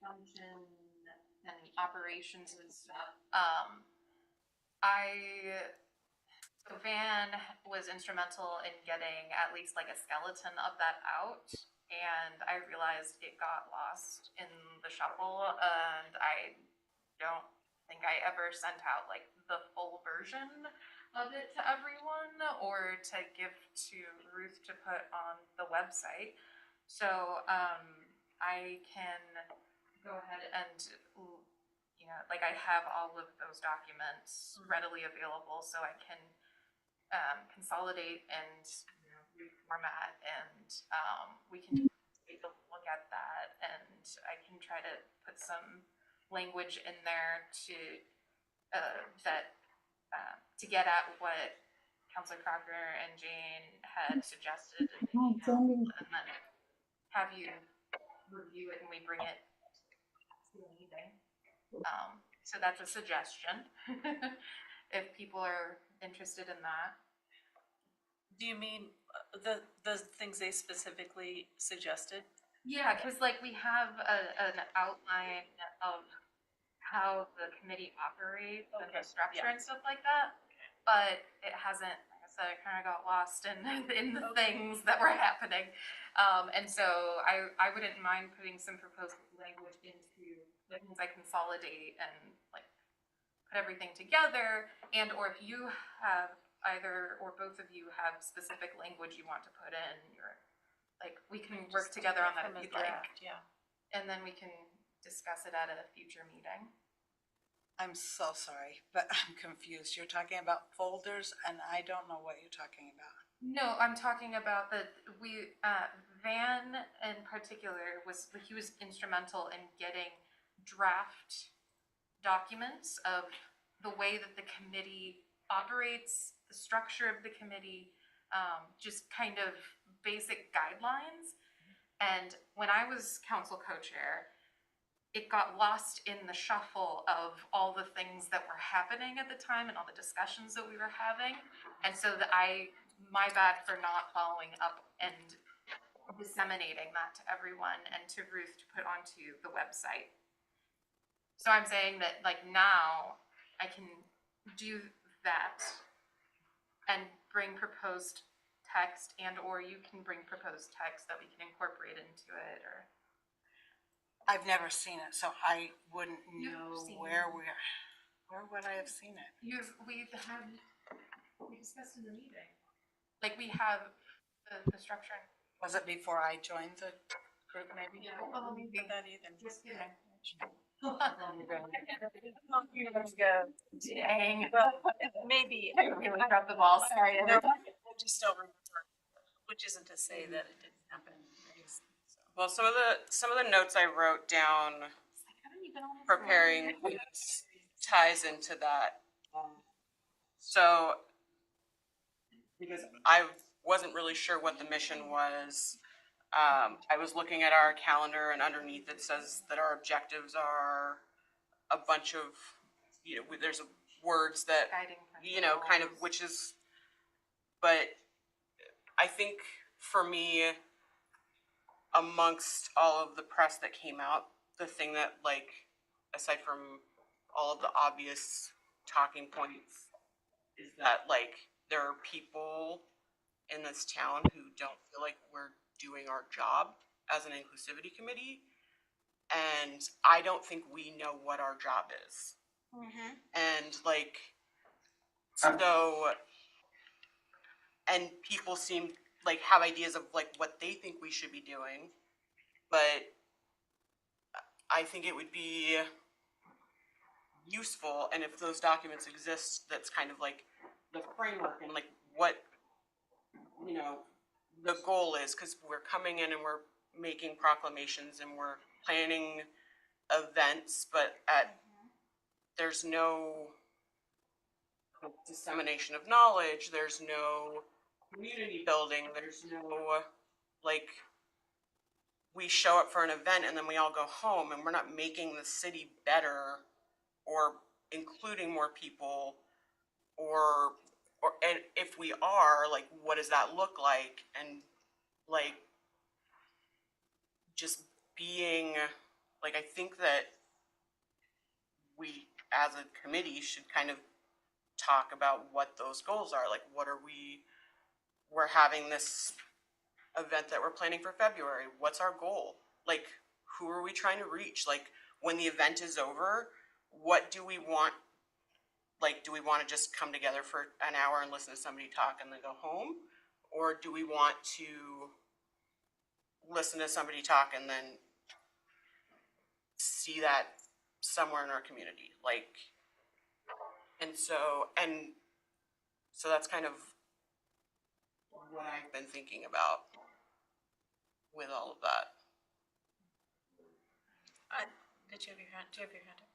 function and operations and stuff, so Van was instrumental in getting at least like a skeleton of that out, and I realized it got lost in the shuffle, and I don't think I ever sent out like the full version of it to everyone or to give to Ruth to put on the website. So I can go ahead and, like I have all of those documents readily available, so I can consolidate and reformat, and we can take a look at that, and I can try to put some language in there to to get at what Councilor Crocker and Jane had suggested in the email, and then have you review it and we bring it to a meeting. So that's a suggestion if people are interested in that. Do you mean the things they specifically suggested? Yeah, because like we have an outline of how the committee operates and the structure and stuff like that, but it hasn't, like I said, it kind of got lost in the things that were happening. And so I wouldn't mind putting some proposed language into the things I consolidate and like put everything together, and or if you have either or both of you have specific language you want to put in, you're like, we can work together on that if you'd like. Yeah. And then we can discuss it at a future meeting. I'm so sorry, but I'm confused. You're talking about folders and I don't know what you're talking about. No, I'm talking about Van in particular he was instrumental in getting draft documents of the way that the committee operates, the structure of the committee, just kind of basic guidelines. And when I was council co-chair, it got lost in the shuffle of all the things that were happening at the time and all the discussions that we were having. And so my bad for not following up and disseminating that to everyone and to Ruth to put onto the website. So I'm saying that like now I can do that and bring proposed text, and or you can bring proposed text that we can incorporate into it. Or I've never seen it, so I wouldn't know where we're. Where would I have seen it? we discussed in the meeting. Like we have the structure. Was it before I joined the group maybe? Yeah. Oh, maybe. That either. Just kidding. Dang. Maybe. I really dropped the ball, sorry. No, I just don't remember, which isn't to say that it didn't happen. Well, some of the notes I wrote down preparing things ties into that. So, because I wasn't really sure what the mission was, I was looking at our calendar, and underneath it says that our objectives are a bunch of, there's words that, Guiding kind of, which is, but I think for me, amongst all of the press that came out, the thing that, like, aside from all of the obvious talking points, is that, like, there are people in this town who don't feel like we're doing our job as an inclusivity committee, and I don't think we know what our job is. And, like, so, and people seem like have ideas of like what they think we should be doing, but I think it would be useful, and if those documents exist, that's kind of like the framework and like what, the goal is, because we're coming in and we're making proclamations and we're planning events, but there's no dissemination of knowledge, there's no community building, there's no, like, we show up for an event and then we all go home, and we're not making the city better or including more people, and if we are, like, what does that look like? And, like, just being, like, I think that we as a committee should kind of talk about what those goals are. Like, we're having this event that we're planning for February. What's our goal? Like, who are we trying to reach? Like, when the event is over, what do we want? Like, do we want to just come together for an hour and listen to somebody talk and then go home? Or do we want to listen to somebody talk and then see that somewhere in our community? Like, and so that's kind of what I've been thinking about with all of that. Did you have your hand? Do you have your hand up?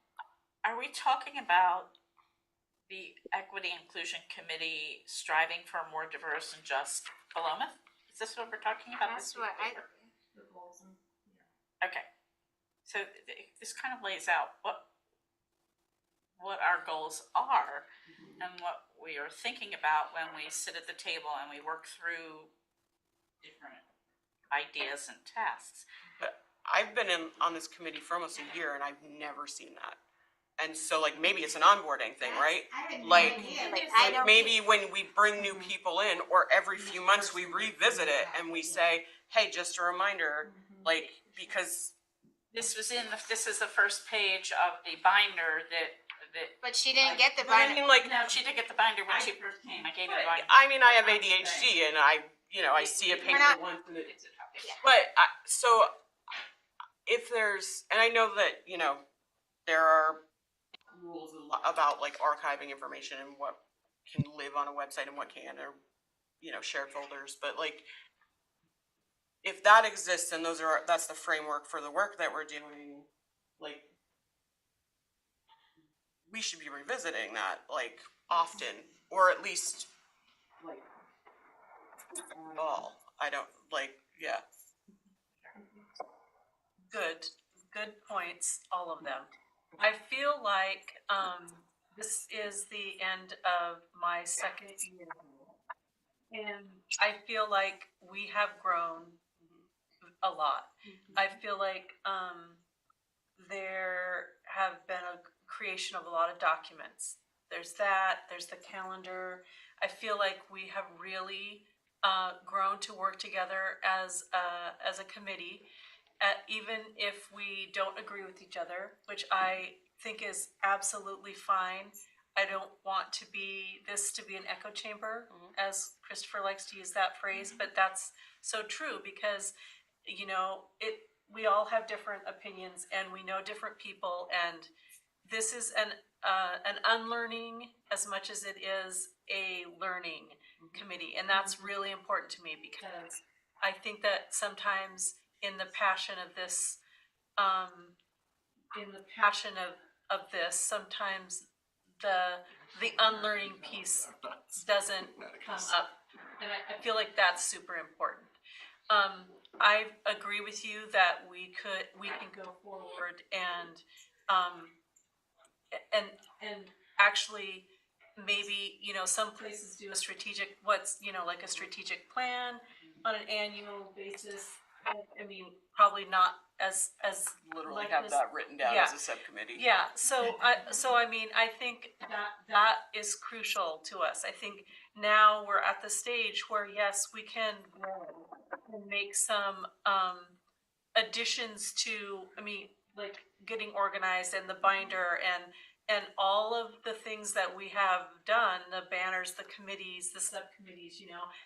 Are we talking about the Equity Inclusion Committee striving for a more diverse and just Philomath? Is this what we're talking about? That's what I, Okay, so this kind of lays out what our goals are and what we are thinking about when we sit at the table and we work through different ideas and tasks. But I've been on this committee for almost a year and I've never seen that. And so, like, maybe it's an onboarding thing, right? Like, I don't. maybe when we bring new people in, or every few months we revisit it and we say, hey, just a reminder, like, because This is the first page of the binder that. But she didn't get the But I binder. mean, like, No, she did get the binder when she first came. I gave her the binder. I mean, I have ADHD and I see a paper not- once and but so if there's, and I know that, there are rules about like archiving information and what can live on a website and what can, or, shared folders, but like, if that exists and that's the framework for the work that we're doing, like, we should be revisiting that, like, often, or at least, like, at all. I don't, like, yeah. Good points, all of them. I feel like this is the end of my second year. And I feel like we have grown a lot. I feel like there have been a creation of a lot of documents. There's the calendar. I feel like we have really grown to work together as a committee. even if we don't agree with each other, which I think is absolutely fine. I don't want this to be an echo chamber, as Christopher likes to use that phrase, but that's so true because, we all have different opinions and we know different people, and this is an unlearning as much as it is a learning committee, and that's really important to me because I think that sometimes in the passion of this, sometimes the unlearning piece doesn't come up, and I feel like that's super important. I agree with you that we can go forward and actually maybe, some places do a strategic, like a strategic plan on an annual basis. I mean, probably not as Literally like have this. that written down Yeah. as a subcommittee. Yeah, so I mean, I think that is crucial to us. I think now we're at the stage where, yes, we can grow and make some additions to, like getting organized and the binder and all of the things that we have done, the banners, the committees, the subcommittees,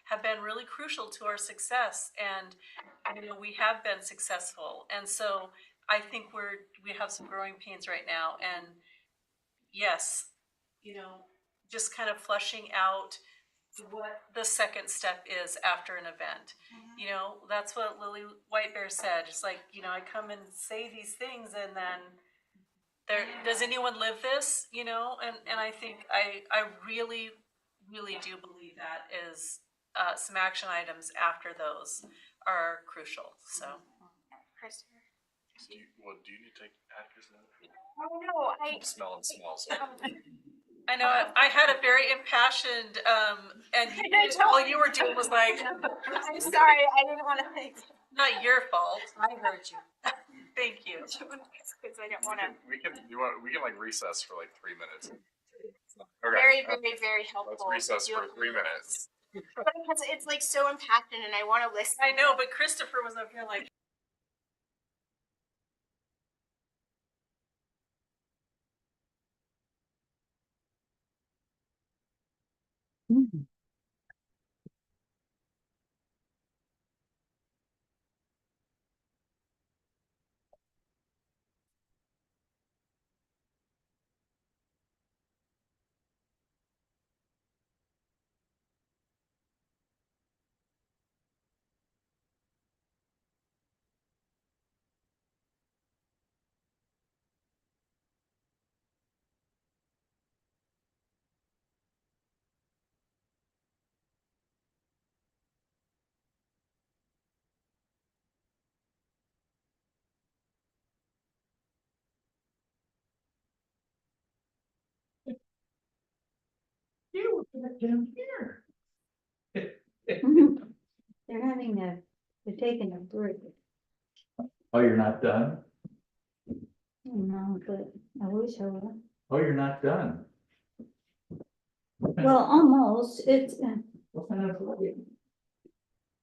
have been really crucial to our success. And, we have been successful. And so I think we have some growing pains right now. And yes, just kind of fleshing out what the second step is after an event. That's what Lily White Bear said. It's like, I come and say these things and then does anyone live this? And I think I really, really do believe that is some action items after those are crucial. So. Christopher? Do you need to add yours now? Oh, no, I'm smelling smells. I know, I had a very impassioned, and all you were doing was like, I'm sorry, I didn't want to think. not your fault. I heard you. Thank you. Because I don't want to. We can like recess for like 3 minutes. Okay. Very, very, very helpful. Let's recess for 3 minutes. But because it's like so impacted and I want to listen. I know, but Christopher was up here like. They're taking a break. Oh, you're not done? No, but I wish I were. Oh, you're not done? Well, almost, it's, What kind of,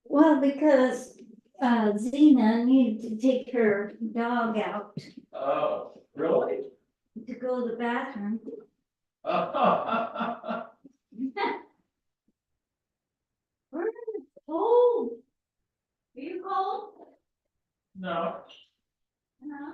well, because, Zena needed to take her dog out oh, really? to go to the bathroom. Where is it cold? Are you cold? No. No.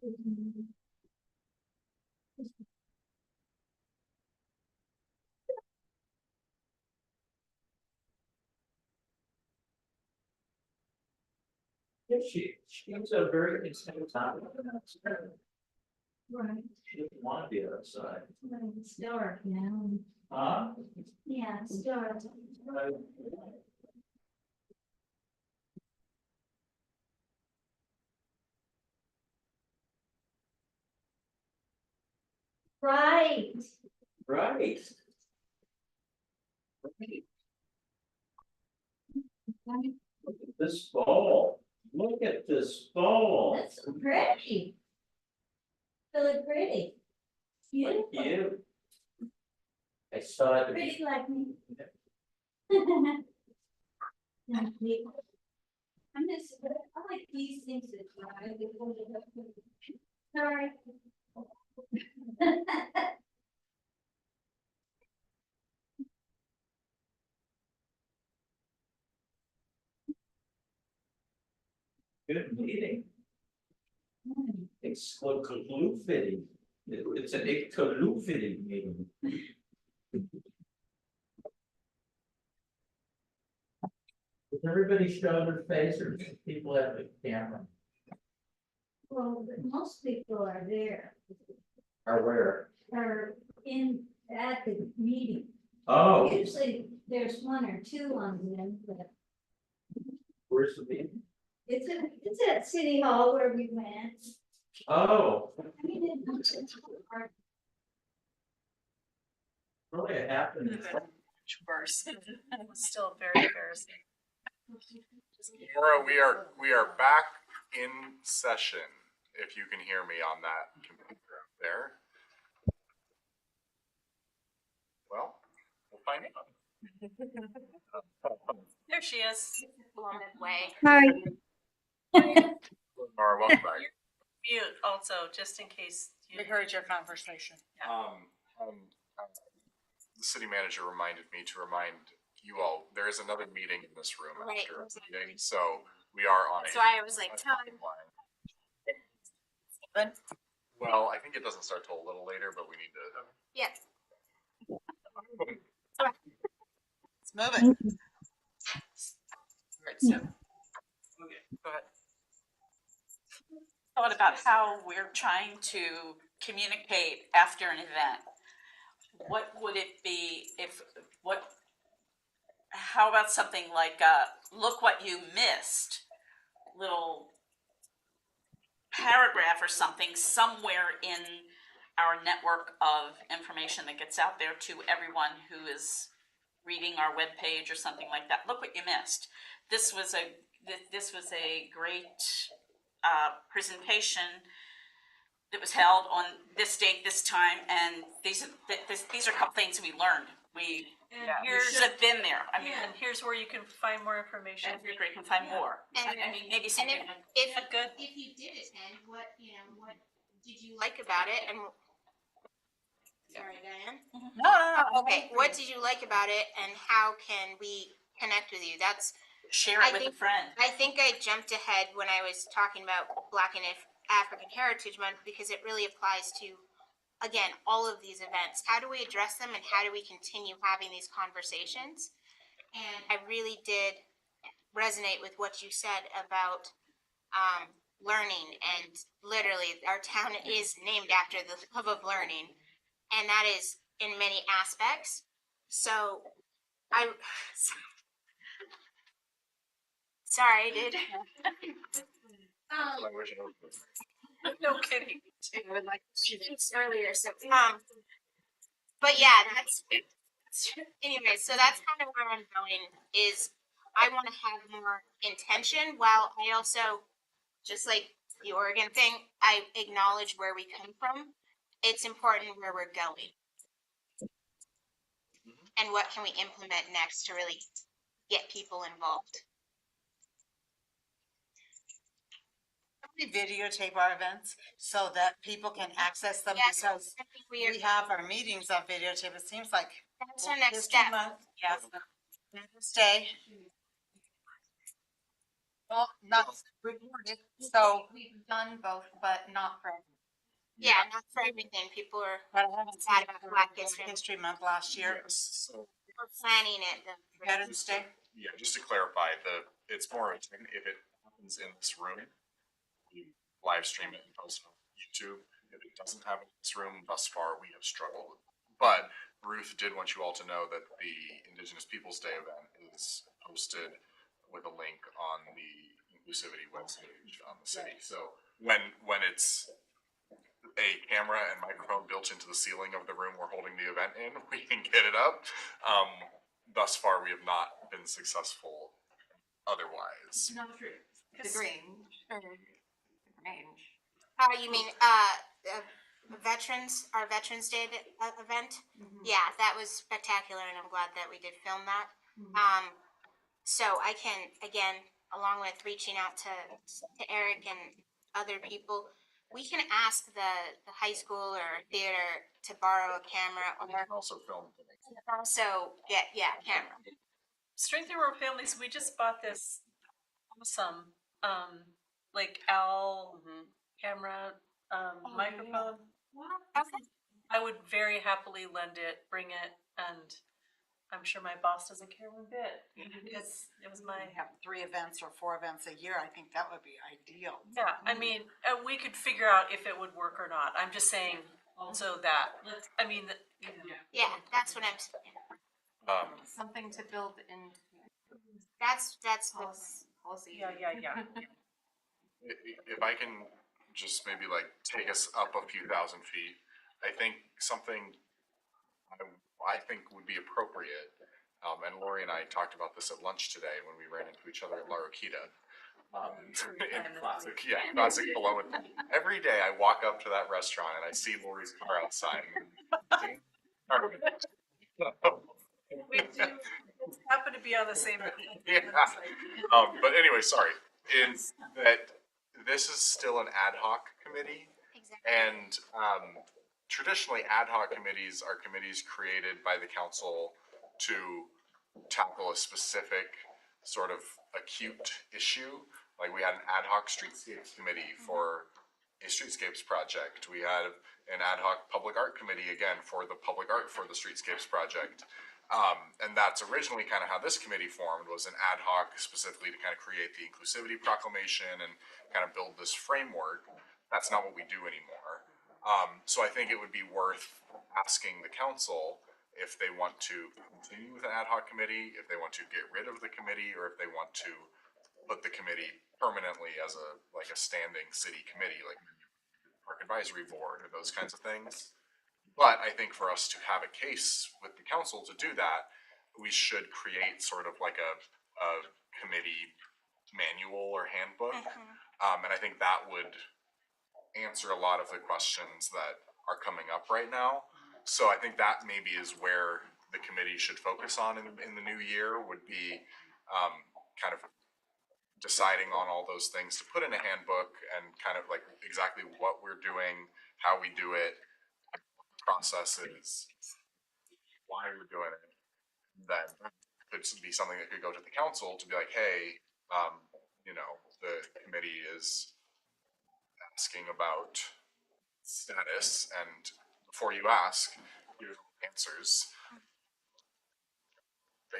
Yeah, she's a very excited time. Right. She doesn't want to be outside. It's dark now. Huh? Yeah, it's dark. Right. Right. Look at this fall. Look at this fall. That's so pretty. Really pretty. Like Beautiful. you. I saw it. Pretty like me. Thank you. I'm just, I like these things that dry. Sorry. Good meeting. Exclusivity. It's an exclusivity meeting. Does everybody show their face or do people have the camera? Well, but most people are there, Or where? are at the meeting. Oh, Usually there's one or two on them, but where's the meeting? it's at City Hall where we went. Oh, I mean, it's hard. really it happened. Much worse. Still very embarrassing. Nora, we are back in session, if you can hear me on that computer up there. Well, we'll find out. There she is. Along that way. Sorry. Nora, welcome back. Mute also, just in case. We heard your conversation. The city manager reminded me to remind you all, there is another meeting in this room Right. after the meeting, so we are on So I was like, time. Well, I think it doesn't start till a little later, but we need to. Yes. Let's move it. Right, so. Okay, go ahead. Thought about how we're trying to communicate after an event. What would it be how about something like, look what you missed, little paragraph or something somewhere in our network of information that gets out there to everyone who is reading our webpage or something like that. Look what you missed. This was a great presentation that was held on this date, this time, and these are a couple things we learned. We should have been there. I mean, And here's where you can find more information. and we can find more. And- I mean, maybe And something. if Good. if you did attend, what did you like about it? And sorry, Diane. No. Okay, what did you like about it, and how can we connect with you? That's Share it with a friend. I think I jumped ahead when I was talking about Black and African Heritage Month because it really applies to, again, all of these events. How do we address them, and how do we continue having these conversations? And I really did resonate with what you said about learning, and literally our town is named after the love of learning, and that is in many aspects. So sorry, I did. I wish I was. No kidding. I would like to see this earlier. So but yeah, that's anyway. So that's kind of where I'm going. Is I want to have more intention, while I also, just like the Oregon thing, I acknowledge where we come from. It's important where we're going, and what can we implement next to really get people involved. We videotape our events so that people can access them Yes, because I think we are. we have our meetings on videotape. It seems like That's our next this step. month, yes. Stay. Well, not recorded, so. We've done both, but not for. Yeah, not for everything. People are sad about Black History. History Month last year. Yes, so, We're planning it though. Veterans Day. yeah, just to clarify, it's more, if it happens in this room, you live stream it and post it on YouTube. If it doesn't happen in this room, thus far, we have struggled. But Ruth did want you all to know that the Indigenous Peoples' Day event is posted with a link on the Inclusivity webpage on the city. So when it's a camera and microphone built into the ceiling of the room we're holding the event in, we can get it up. Thus far, we have not been successful otherwise. Not true. The Grange, or the Grange. You mean, veterans, our Veterans Day event? Mm-hmm. Yeah, that was spectacular and I'm glad that we did film that. So I can, again, along with reaching out to Eric and other people, we can ask the high school or theater to borrow a camera We or can also film things. also get, camera. Strength in Rural Families, we just bought this awesome, like owl camera, microphone. Okay. I would very happily lend it, bring it, and I'm sure my boss doesn't care one bit, because it was my, We have 3 events or 4 events a year. I think that would be ideal. yeah, I mean, we could figure out if it would work or not. I'm just saying also that, I mean, you know. Yeah, that's what I'm saying. Something to build into That's policy. Yeah. If I can just maybe like take us up a few thousand feet, I think something I think would be appropriate, and Lori and I talked about this at lunch today when we ran into each other at La Roquita. In classic Paloma. Every day I walk up to that restaurant and I see Lori's car outside. We do happen to be on the same. Yeah. But anyway, sorry. In that this is still an ad hoc committee, exactly. and traditionally ad hoc committees are committees created by the council to tackle a specific sort of acute issue. Like we had an ad hoc streetscapes committee for a streetscapes project. We had an ad hoc public art committee again for the public art for the streetscapes project. And that's originally kind of how this committee formed, was an ad hoc specifically to kind of create the inclusivity proclamation and kind of build this framework. That's not what we do anymore. So I think it would be worth asking the council if they want to continue with an ad hoc committee, if they want to get rid of the committee, or if they want to put the committee permanently as a standing city committee, like Park Advisory Board or those kinds of things. But I think for us to have a case with the council to do that, we should create sort of like a committee manual or handbook. And I think that would answer a lot of the questions that are coming up right now. So I think that maybe is where the committee should focus on in the new year, would be kind of deciding on all those things to put in a handbook and kind of like exactly what we're doing, how we do it, processes, why we're doing it. That could be something that could go to the council to be like, hey, the committee is asking about status, and before you ask, give answers. The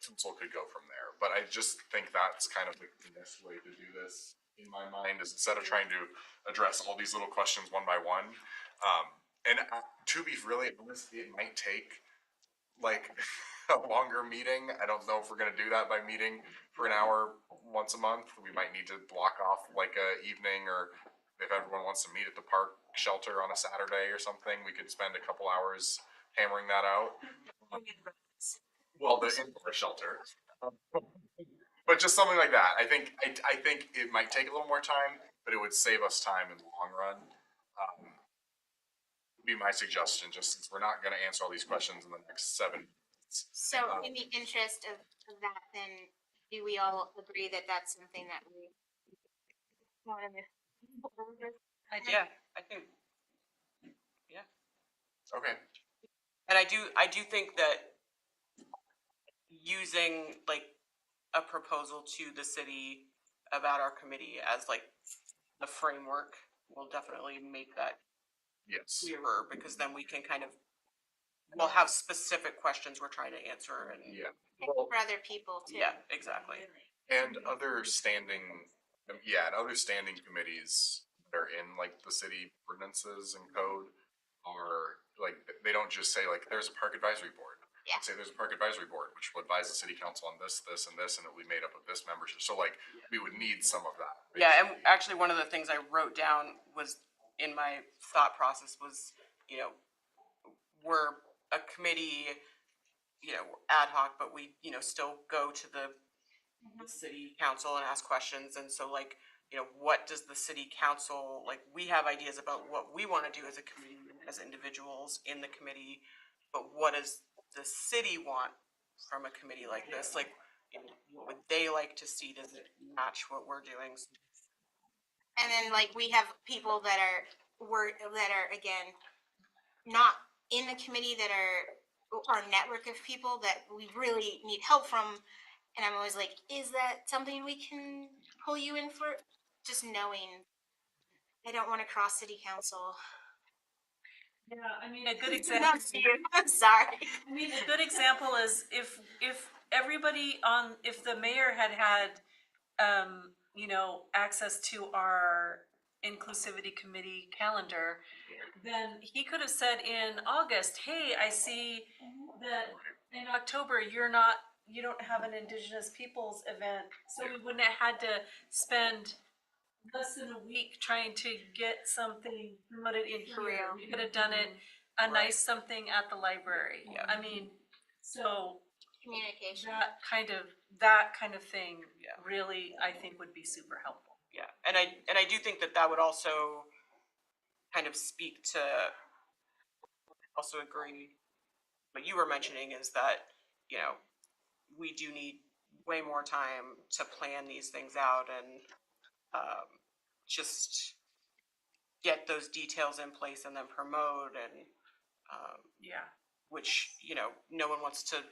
council could go from there. But I just think that's kind of the best way to do this in my mind, is instead of trying to address all these little questions one by one. And to be really honest, it might take like a longer meeting. I don't know if we're going to do that by meeting for an hour once a month. We might need to block off like a evening, or if everyone wants to meet at the park shelter on a Saturday or something, we could spend a couple hours hammering that out. Well, the indoor shelter. But just something like that. I think it might take a little more time, but it would save us time in the long run. Would be my suggestion, just since we're not going to answer all these questions in the next 7 minutes. So in the interest of that, then do we all agree that that's something that we want to move forward with? Yeah, I think, yeah. Okay. And I do think that using like a proposal to the city about our committee as like the framework will definitely make that Yes. clearer, because then we can kind of, we'll have specific questions we're trying to answer and. Yeah. For other people too. Yeah, exactly. And other standing, and other standing committees that are in like the city ordinances and code are like, they don't just say like, there's a park advisory board. Yeah. Say there's a park advisory board, which will advise the city council on this, this, and this, and it will be made up of this membership. So like, we would need some of that. Yeah, and actually one of the things I wrote down was in my thought process was, you know, we're a committee, you know, ad hoc, but we, you know, still go to the city council and ask questions. And so like, you know, what does the city council, like, we have ideas about what we want to do as a committee, as individuals in the committee, but what does the city want from a committee like this? Like, you know, what would they like to see? Does it match what we're doing? And then like we have people that are again not in the committee that are our network of people that we really need help from. And I'm always like, is that something we can pull you in for? Just knowing I don't want to cross city council. Yeah, I mean, a good Not example. you. I'm sorry. I mean, a good example is if everybody if the mayor had you know, access to our Inclusivity Committee calendar, then he could have said in August, hey, I see that in October you don't have an Indigenous Peoples event, so we wouldn't have had to spend less than a week trying to get something promoted in For here. real. We could have done it a nice something at the library. Yeah. I mean, so Communication. that kind of thing Yeah. really, I think, would be super helpful. Yeah, and I do think that would also kind of speak to, also agree, what you were mentioning is that, you know, we do need way more time to plan these things out and just get those details in place and then promote and Yeah. which, you know, no one wants to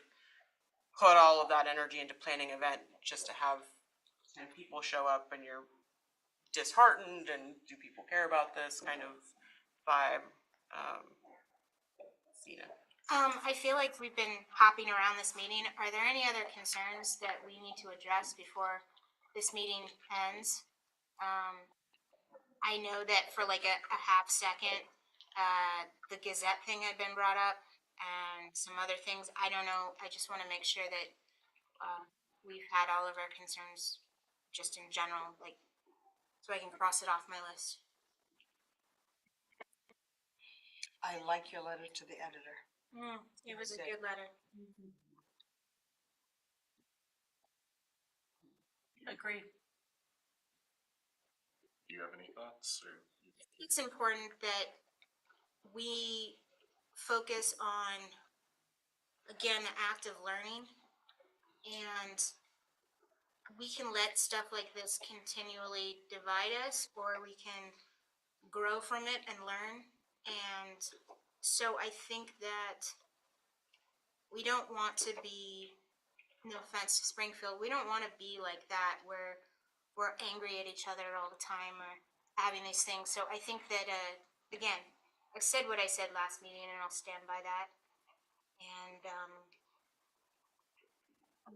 put all of that energy into planning an event just to have 10 people show up and you're disheartened and do people care about this kind of vibe. Sina. I feel like we've been hopping around this meeting. Are there any other concerns that we need to address before this meeting ends? I know that for like a half second, the Gazette thing had been brought up and some other things. I don't know. I just want to make sure that we've had all of our concerns just in general, like, so I can cross it off my list. I like your letter to the editor. It was a good letter. Agree. Do you have any thoughts or? It's important that we focus on, again, the act of learning, and we can let stuff like this continually divide us, or we can grow from it and learn. And so I think that we don't want to be, no offense to Springfield, we don't want to be like that where we're angry at each other all the time or having these things. So I think that, again, I said what I said last meeting and I'll stand by that. And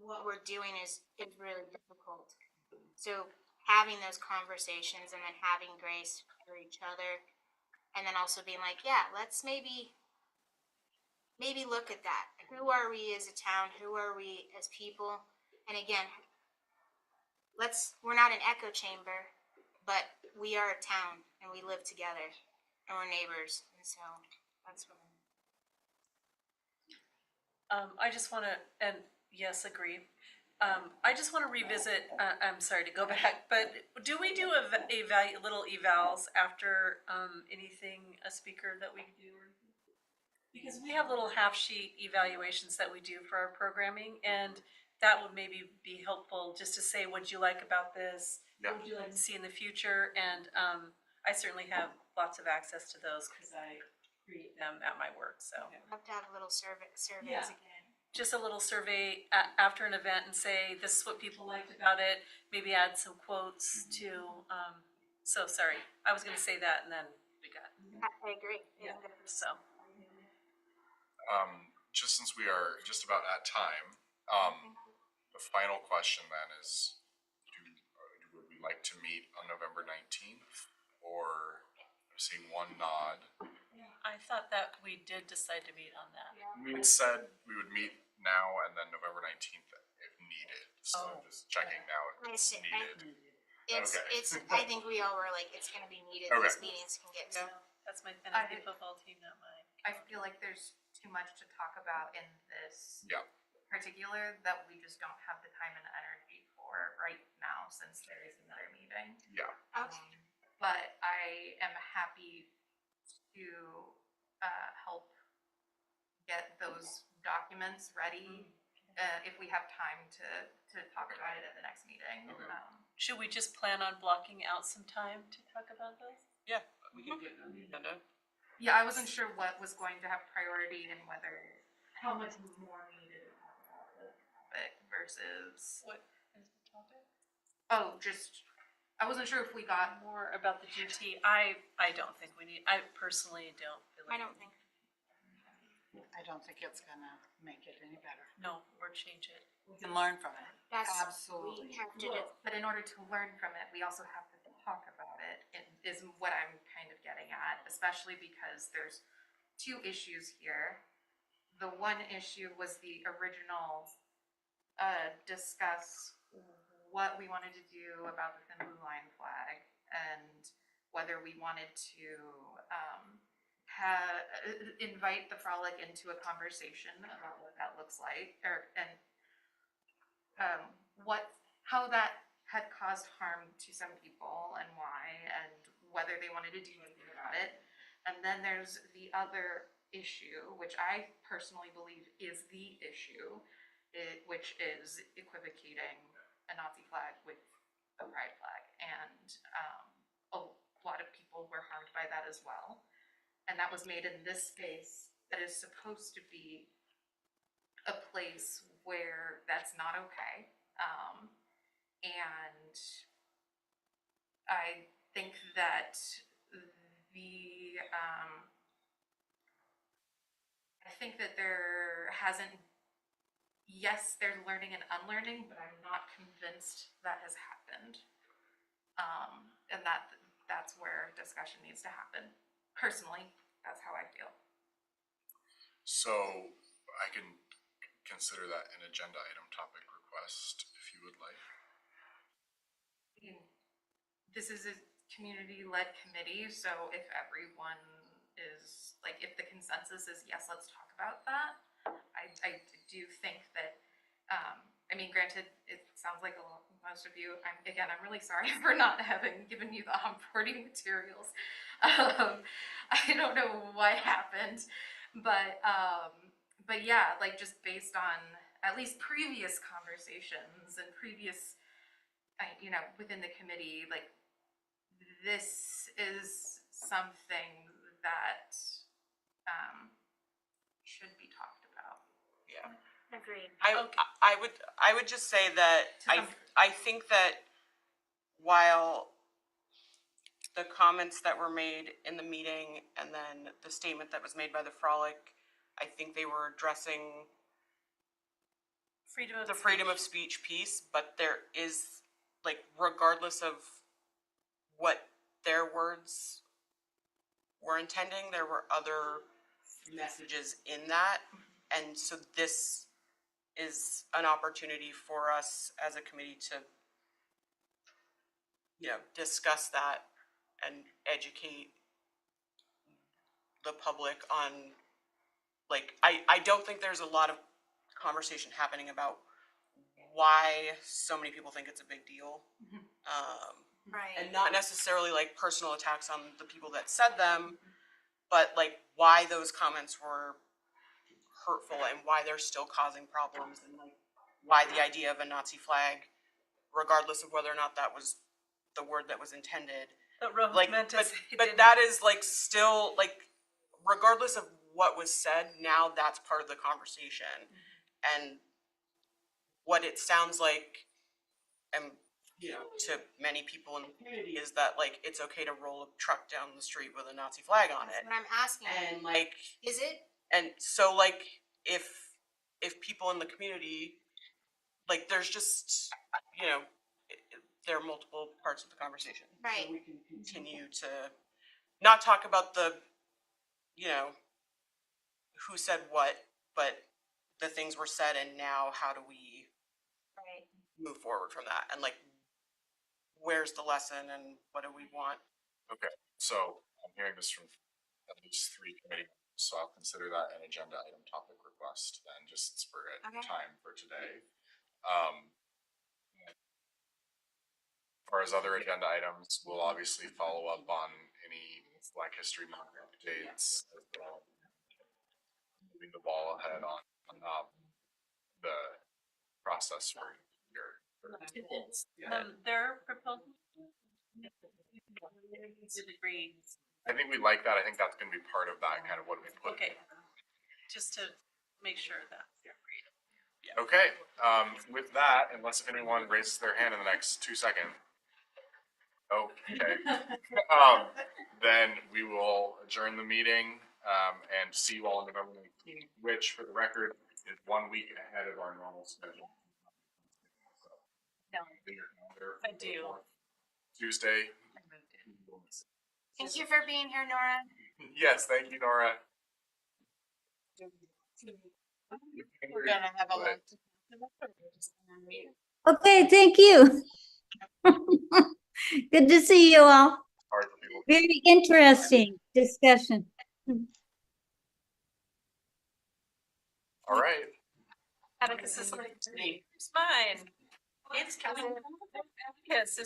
what we're doing is really difficult. So having those conversations and then having grace for each other, and then also being like, yeah, let's maybe look at that. Who are we as a town? Who are we as people? And again, we're not an echo chamber, but we are a town and we live together and we're neighbors. And so that's what I just want to, and yes, agree. I just want to revisit, I'm sorry to go back, but do we do little evals after anything, a speaker that we do? Because we have little half sheet evaluations that we do for our programming, and that would maybe be helpful just to say, what'd you like about this? Yeah. What would you like to see in the future? And I certainly have lots of access to those because I create them at my work, so. I'd love to have a little surveys Yeah. again. just a little survey after an event and say, this is what people liked about it, maybe add some quotes to, so sorry, I was gonna say that and then we got, I agree. yeah, so. Just since we are just about at time, the final question then is, would we like to meet on November 19th? Or I'm seeing one nod. I thought that we did decide to meet on that. We had said we would meet now and then November 19th if needed. So I'm just checking now if it's needed. It's, I think we all were like, it's gonna be needed, Okay. these meetings can get so. That's my fantasy football team, not mine. I feel like there's too much to talk about in this Yeah. particular that we just don't have the time and energy for right now since there is another meeting. Yeah. Okay. But I am happy to help get those documents ready if we have time to talk about it at the next meeting. Should we just plan on blocking out some time to talk about those? Yeah, we can get it on the agenda. Yeah, I wasn't sure what was going to have priority and whether how much more needed to talk about this topic versus What is the topic? I wasn't sure if we got More about the GT. I don't think we need, I personally don't feel I like. don't think, I don't think it's gonna make it any better. No, or change it. We can learn from it. that's, Absolutely. we have to do. but in order to learn from it, we also have to talk about it, is what I'm kind of getting at, especially because there's two issues here. The one issue was the original discuss what we wanted to do about the thin blue line flag and whether we wanted to invite the frolic into a conversation about what that looks like, how that had caused harm to some people and why, and whether they wanted to do anything about it. And then there's the other issue, which I personally believe is the issue, which is equivocating a Nazi flag with a pride flag. And a lot of people were harmed by that as well. And that was made in this space that is supposed to be a place where that's not okay. And I think that there hasn't, yes, there's learning and unlearning, but I'm not convinced that has happened. And that's where discussion needs to happen. Personally, that's how I feel. So I can consider that an agenda item topic request if you would like. This is a community-led committee, so if everyone is, like, if the consensus is, yes, let's talk about that, I do think that, I mean, granted, it sounds like most of you, I'm really sorry for not having given you the onboarding materials. I don't know what happened, but yeah, like, just based on at least previous conversations and previous, within the committee, like, this is something that should be talked about. Yeah. Agreed. I would just say that I think that while the comments that were made in the meeting and then the statement that was made by the frolic, I think they were addressing the freedom of speech piece, but there is, like, regardless of what their words were intending, there were other messages in that. And so this is an opportunity for us as a committee to, discuss that and educate the public on, like, I don't think there's a lot of conversation happening about why so many people think it's a big deal. Right. And not necessarily like personal attacks on the people that said them, but like why those comments were hurtful and why they're still causing problems, and like why the idea of a Nazi flag, regardless of whether or not that was the word that was intended, But Rose like, meant to but say that is like still like, regardless of what was said, now that's part of the conversation. And what it sounds like, and to many people in the community, is that like it's okay to roll a truck down the street with a Nazi flag on That's it. what I'm asking. And like, Is it? and so like if people in the community, like there's just, there are multiple parts of the conversation. Right. So we can continue to not talk about the, who said what, but the things were said, and now how do we Right. move forward from that? And like, where's the lesson and what do we want? Okay, so I'm hearing this from at least 3 committee members, so I'll consider that an agenda item topic request then, just for Okay. time for today. As far as other agenda items, we'll obviously follow up on any Black History Month updates as well. Moving the ball ahead on the process for your. Their proposal. Agree. I think we like that. I think that's gonna be part of that kind of what we put. Okay, just to make sure that they're agreed. Okay, with that, unless anyone raises their hand in the next 2 seconds. Okay. Then we will adjourn the meeting, and see you all on November 19th, which for the record is 1 week ahead of our normal schedule. I do. Tuesday. Thank you for being here, Nora. Yes, thank you, Nora. We're gonna have a long. Okay, thank you. Good to see you all. Hard for people. Very interesting discussion. All right. Atticus is like, here's mine. It's coming. Yes.